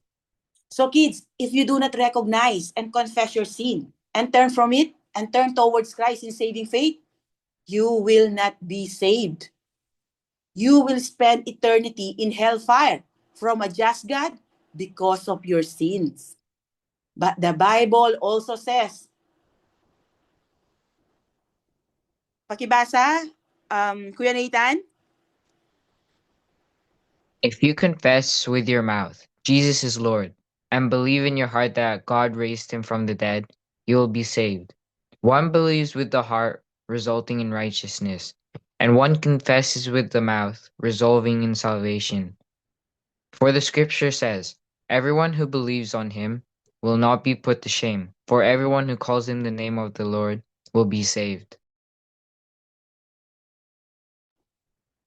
So kids, if you do not recognize and confess your sin and turn from it and turn towards Christ in saving faith, you will not be saved. You will spend eternity in hellfire from a just God because of your sins. But the Bible also says, pakibasa, Kuya Nathan?
If you confess with your mouth Jesus is Lord and believe in your heart that God raised him from the dead, you will be saved. One believes with the heart, resulting in righteousness, and one confesses with the mouth, resulting in salvation. For the scripture says, everyone who believes on him will not be put to shame, for everyone who calls him the name of the Lord will be saved.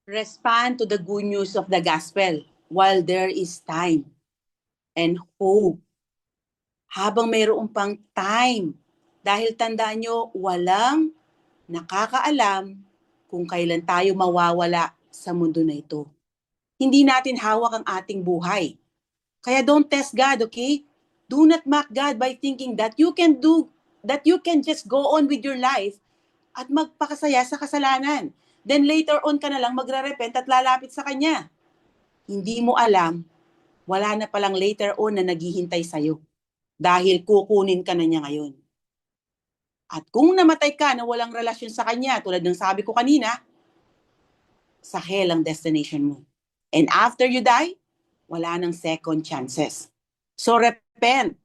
Respond to the good news of the gospel while there is time and hope. Habang mayroong pang time. Dahil tandaan nyo, walang nakakaalam kung kailan tayo mawawala sa mundo na ito. Hindi natin hawak ang ating buhay. Kaya don't test God, okay? Do not mock God by thinking that you can just go on with your life at magpakasaya sa kasalanan. Then later on ka na lang magre-repent at lalapit sa Kanya. Hindi mo alam, wala na palang later on na naghihintay sa'yo. Dahil kukunin ka na niya ngayon. At kung namatay ka na walang relasyon sa Kanya, tulad ng sabi ko kanina, sa hell ang destination mo. And after you die, wala nang second chances. So repent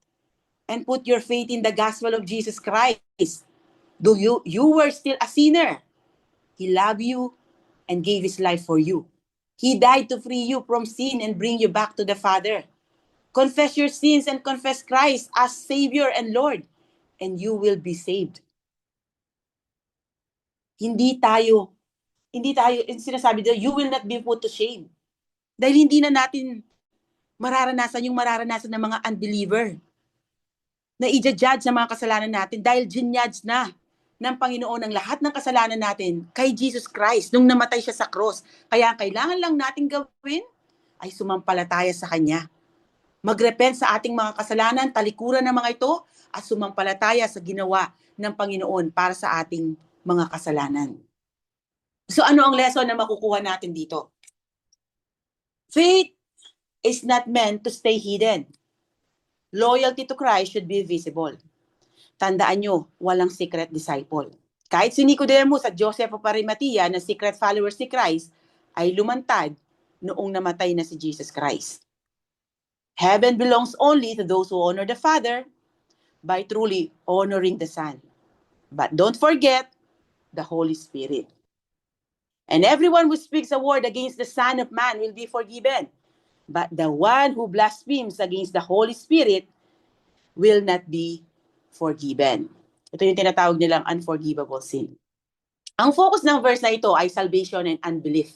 and put your faith in the gospel of Jesus Christ. Though you were still a sinner, He loved you and gave His life for you. He died to free you from sin and bring you back to the Father. Confess your sins and confess Christ as Savior and Lord, and you will be saved. Hindi tayo, sinasabi doon, you will not be put to shame. Dahil hindi na natin mararanasan yung mararanasan ng mga unbeliever na i-judge sa mga kasalanan natin dahil ginyadge na ng Panginoon ang lahat ng kasalanan natin kay Jesus Christ nung namatay siya sa cross. Kaya ang kailangan lang natin gawin ay sumampalataya sa Kanya. Magrepent sa ating mga kasalanan, talikuran ng mga ito, at sumampalataya sa ginawa ng Panginoon para sa ating mga kasalanan. So ano ang lesson na makukuha natin dito? Faith is not meant to stay hidden. Loyalty to Christ should be visible. Tandaan nyo, walang secret disciple. Kahit si Nicodemus at Joseph of Arimathea na secret followers ni Christ ay lumantad noong namatay na si Jesus Christ. Heaven belongs only to those who honor the Father by truly honoring the Son. But don't forget the Holy Spirit. And everyone who speaks a word against the Son of Man will be forgiven. But the one who blasphemes against the Holy Spirit will not be forgiven. Ito yung tinatawag nilang unforgivable sin. Ang focus ng verse na ito ay salvation and unbelief.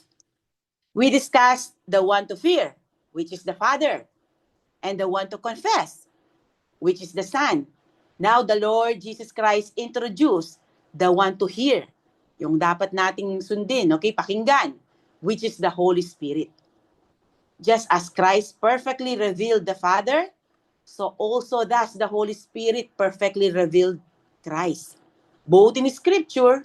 We discussed the one to fear, which is the Father, and the one to confess, which is the Son. Now the Lord Jesus Christ introduced the one to hear, yung dapat nating sundin, okay, pakinggan, which is the Holy Spirit. Just as Christ perfectly revealed the Father, so also thus the Holy Spirit perfectly revealed Christ, both in Scripture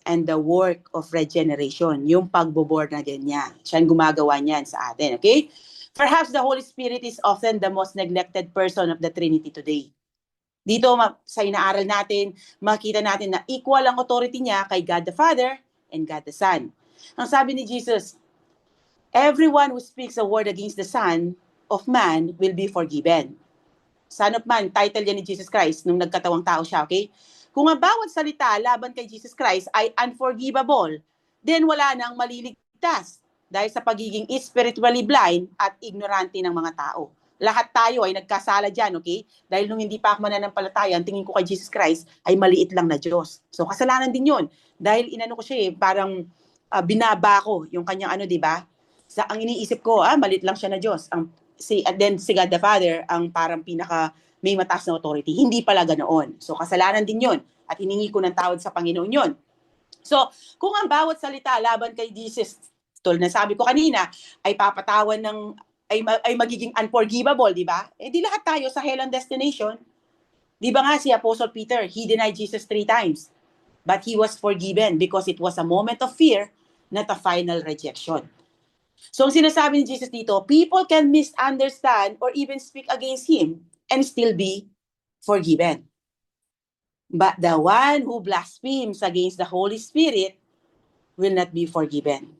and the work of regeneration, yung pagbo-born again niya. Siya ang gumagawa niyan sa atin, okay? Perhaps the Holy Spirit is often the most neglected person of the Trinity today. Dito sa inaaral natin, makita natin na equal ang authority niya kay God the Father and God the Son. Ang sabi ni Jesus, everyone who speaks a word against the Son of Man will be forgiven. Son of Man, title yan ni Jesus Christ nung nagkatawang tao siya, okay? Kung ang bawat salita laban kay Jesus Christ ay unforgivable, then wala nang maliligtas dahil sa pagiging spiritually blind at ignorante ng mga tao. Lahat tayo ay nagkasala dyan, okay? Dahil nung hindi pa ako mananampalataya, ang tingin ko kay Jesus Christ ay maliit lang na Diyos. So kasalanan din yun. Dahil inano ko siya parang binaba ko yung kanyang di ba? Ang iniisip ko, maliit lang siya na Diyos. And then si God the Father, ang parang pinaka may mataas na authority. Hindi pala ganoon. So, kasalanan din yun. At hiningi ko ng tawad sa Panginoon yun. So, kung ang bawat salita laban kay Jesus, tulad na sabi ko kanina, ay papatawan ay magiging unforgivable, di ba? Di lahat tayo sa hell on destination. Di ba nga si Apostle Peter, he denied Jesus 3 times. But he was forgiven because it was a moment of fear, not a final rejection. So, ang sinasabi ni Jesus dito, people can misunderstand or even speak against him and still be forgiven. But the one who blasphemes against the Holy Spirit will not be forgiven.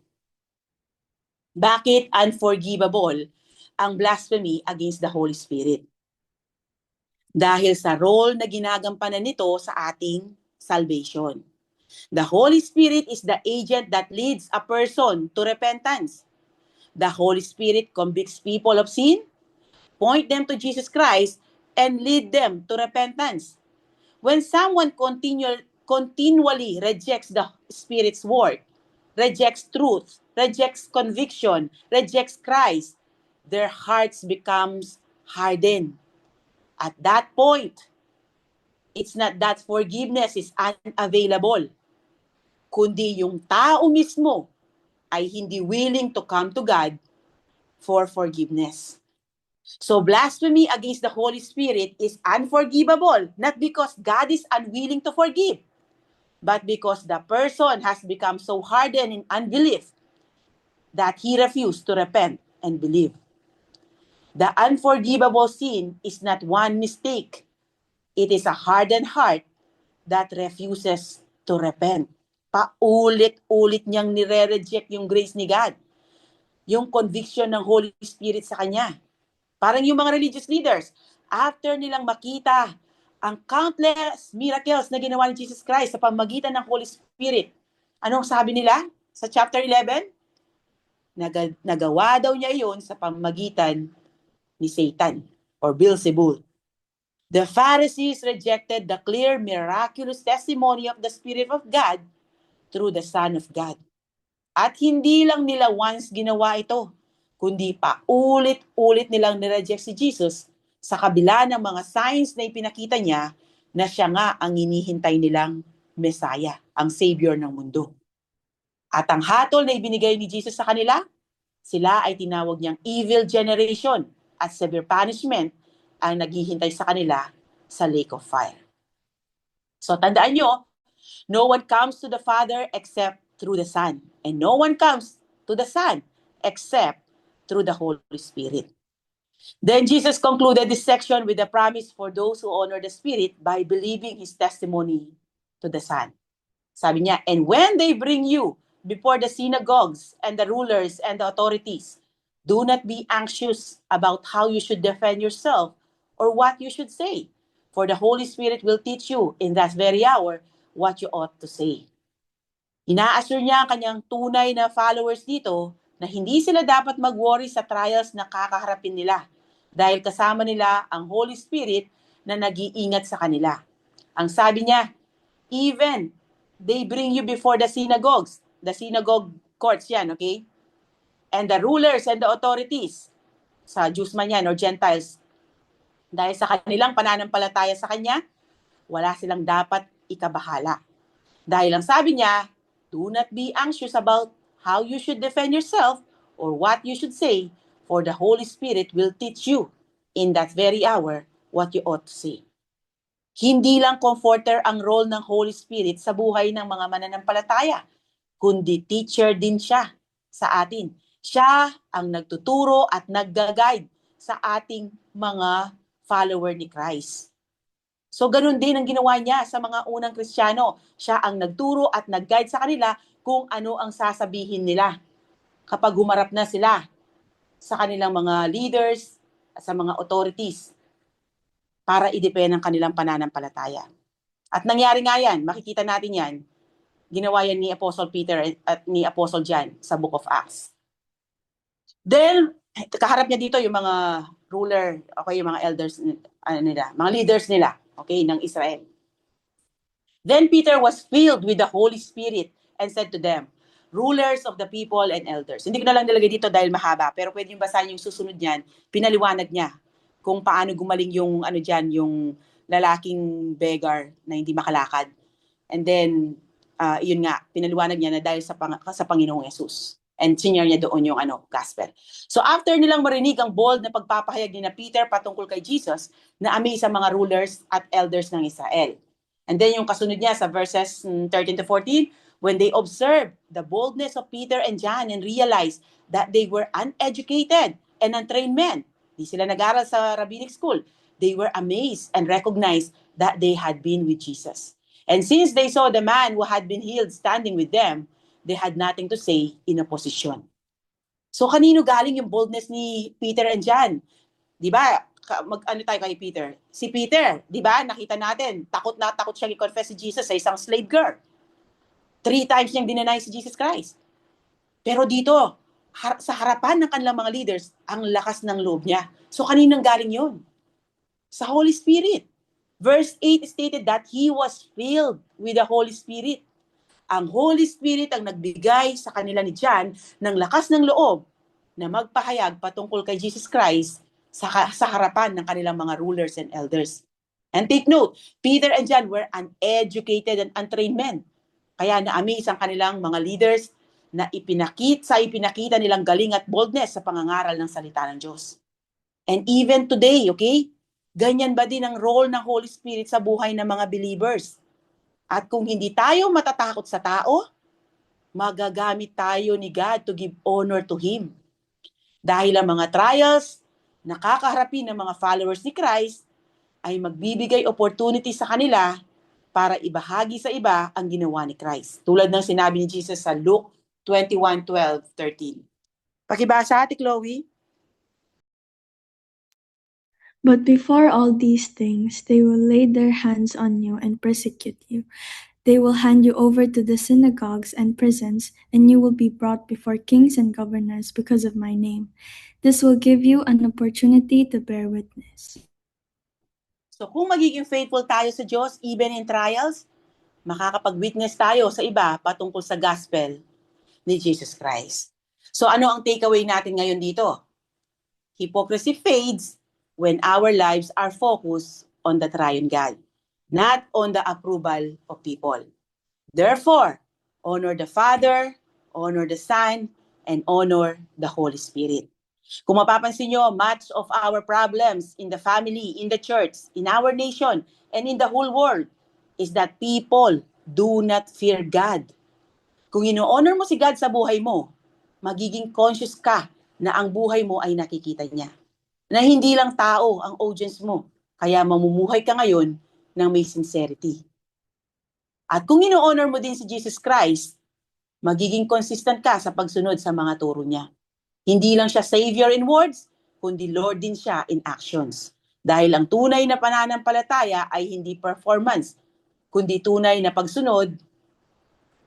Bakit unforgivable ang blasphemy against the Holy Spirit? Dahil sa role na ginagampanan nito sa ating salvation. The Holy Spirit is the agent that leads a person to repentance. The Holy Spirit convicts people of sin, point them to Jesus Christ, and lead them to repentance. When someone continually rejects the Spirit's word, rejects truth, rejects conviction, rejects Christ, their hearts becomes hardened. At that point, it's not that forgiveness is unavailable, kundi yung tao mismo ay hindi willing to come to God for forgiveness. So blasphemy against the Holy Spirit is unforgivable, not because God is unwilling to forgive, but because the person has become so hardened in unbelief that he refused to repent and believe. The unforgivable sin is not one mistake. It is a hardened heart that refuses to repent. Paulit-ulit niyang nire-reject yung grace ni God, yung conviction ng Holy Spirit sa kanya. Parang yung mga religious leaders, after nilang makita ang countless miracles na ginawa ni Jesus Christ sa pamamagitan ng Holy Spirit, anong sabi nila sa chapter 11? Nagawa daw niya iyon sa pamamagitan ni Satan or Beelzebul. The Pharisees rejected the clear, miraculous testimony of the Spirit of God through the Son of God. At hindi lang nila once ginawa ito, kundi pa ulit-ulit nilang nireject si Jesus sa kabila ng mga signs na ipinakita niya na siya nga ang hinihintay nilang Messiah, ang Savior ng mundo. At ang hatol na ibinigay ni Jesus sa kanila, sila ay tinawag niyang evil generation at severe punishment ang naghihintay sa kanila sa lake of fire. So tandaan nyo, no one comes to the Father except through the Son. And no one comes to the Son except through the Holy Spirit. Then Jesus concluded this section with a promise for those who honor the Spirit by believing His testimony to the Son. Sabi niya, and when they bring you before the synagogues and the rulers and the authorities, do not be anxious about how you should defend yourself or what you should say, for the Holy Spirit will teach you in that very hour what you ought to say. Ina-assure niya ang kanyang tunay na followers dito na hindi sila dapat mag-worry sa trials na kakaharapin nila dahil kasama nila ang Holy Spirit na nag-iingat sa kanila. Ang sabi niya, even they bring you before the synagogues, the synagogue courts yan, okay? And the rulers and the authorities, sa Jews man yan or Gentiles, dahil sa kanilang pananampalataya sa Kanya, wala silang dapat ikabahala. Dahil ang sabi niya, do not be anxious about how you should defend yourself or what you should say, for the Holy Spirit will teach you in that very hour what you ought to say. Hindi lang comforter ang role ng Holy Spirit sa buhay ng mga mananampalataya, kundi teacher din siya sa atin. Siya ang nagtuturo at nagga-guide sa ating mga follower ni Christ. So ganun din ang ginawa niya sa mga unang Kristiyano. Siya ang nagturo at nag-guide sa kanila kung ano ang sasabihin nila kapag humarap na sila sa kanilang mga leaders at sa mga authorities para i-depend ang kanilang pananampalataya. At nangyari nga yan, makikita natin yan, ginawa yan ni Apostle Peter at ni Apostle John sa Book of Acts. Then, kaharap niya dito yung mga ruler, okay, yung mga elders nila, mga leaders nila, okay, ng Israel. Then Peter was filled with the Holy Spirit and said to them, rulers of the people and elders. Hindi ko na lang nilagay dito dahil mahaba, pero pwede yung basahin yung susunod niyan, pinaliwanag niya kung paano gumaling yung yung lalaking beggar na hindi makalakad. And then yun nga, pinaliwanag niya na dahil sa Panginoong Yesus. And senior niya doon yung gospel. So after nilang marinig ang bold na pagpapahayag ni na Peter patungkol kay Jesus, na-amaze sa mga rulers at elders ng Israel. And then yung kasunod niya sa verses 13 to 14, when they observed the boldness of Peter and John and realized that they were uneducated and untrained men, di sila nag-aral sa rabbinic school, they were amazed and recognized that they had been with Jesus. And since they saw the man who had been healed standing with them, they had nothing to say in opposition. So kanino galing yung boldness ni Peter and John? Di ba? Tayo kay Peter? Si Peter, di ba? Nakita natin, takot na takot siyang i-confess si Jesus sa isang slave girl. 3 times niyang dinenay si Jesus Christ. Pero dito, sa harapan ng kanilang mga leaders, ang lakas ng loob niya. So kaninong galing yun? Sa Holy Spirit. Verse 8 stated that he was filled with the Holy Spirit. Ang Holy Spirit ang nagbigay sa kanila ni John ng lakas ng loob na magpahayag patungkol kay Jesus Christ sa harapan ng kanilang mga rulers and elders. And take note, Peter and John were uneducated and untrained men. Kaya na-amaze ang kanilang mga leaders na ipinakita nilang galing at boldness sa pangangaral ng salita ng Diyos. And even today, okay, ganyan ba din ang role ng Holy Spirit sa buhay ng mga believers? At kung hindi tayo matatakot sa tao, magagamit tayo ni God to give honor to Him. Dahil ang mga trials, nakakaharapin ng mga followers ni Christ, ay magbibigay opportunity sa kanila para ibahagi sa iba ang ginawa ni Christ. Tulad ng sinabi ni Jesus sa Luke 21:12-13. Pakibasa, Ate Chloe.
But before all these things, they will lay their hands on you and persecute you. They will hand you over to the synagogues and prisons, and you will be brought before kings and governors because of my name. This will give you an opportunity to bear witness.
So kung magiging faithful tayo sa Diyos, even in trials, makakapag-witness tayo sa iba patungkol sa gospel ni Jesus Christ. So ano ang takeaway natin ngayon dito? Hypocrisy fades when our lives are focused on the triune God, not on the approval of people. Therefore, honor the Father, honor the Son, and honor the Holy Spirit. Kung mapapansin nyo, much of our problems in the family, in the church, in our nation, and in the whole world is that people do not fear God. Kung ino-honor mo si God sa buhay mo, magiging conscious ka na ang buhay mo ay nakikita niya. Na hindi lang tao ang audience mo, kaya mamumuhay ka ngayon ng may sincerity. At kung ino-honor mo din si Jesus Christ, magiging consistent ka sa pagsunod sa mga turo niya. Hindi lang siya Savior in words, kundi Lord din siya in actions. Dahil ang tunay na pananampalataya ay hindi performance, kundi tunay na pagsunod,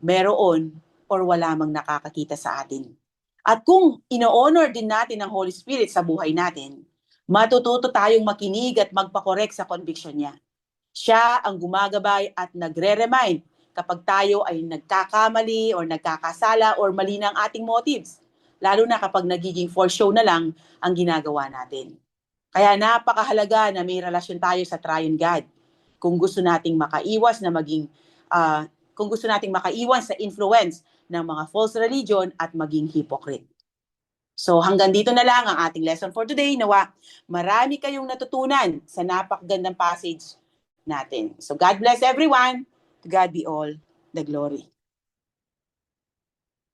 meron or wala mang nakakakita sa atin. At kung ino-honor din natin ang Holy Spirit sa buhay natin, matututo tayong makinig at magpakorek sa conviction niya. Siya ang gumagabay at nagre-remind kapag tayo ay nagkakamali or nagkakasala or mali na ang ating motives. Lalo na kapag nagiging for show na lang ang ginagawa natin. Kaya napakahalaga na may relasyon tayo sa triune God. Kung gusto nating makaiwas sa influence ng mga false religion at maging hypocrite. So hanggang dito na lang ang ating lesson for today. Nawa marami kayong natutunan sa napakagandang passage natin. So God bless everyone. To God be all the glory.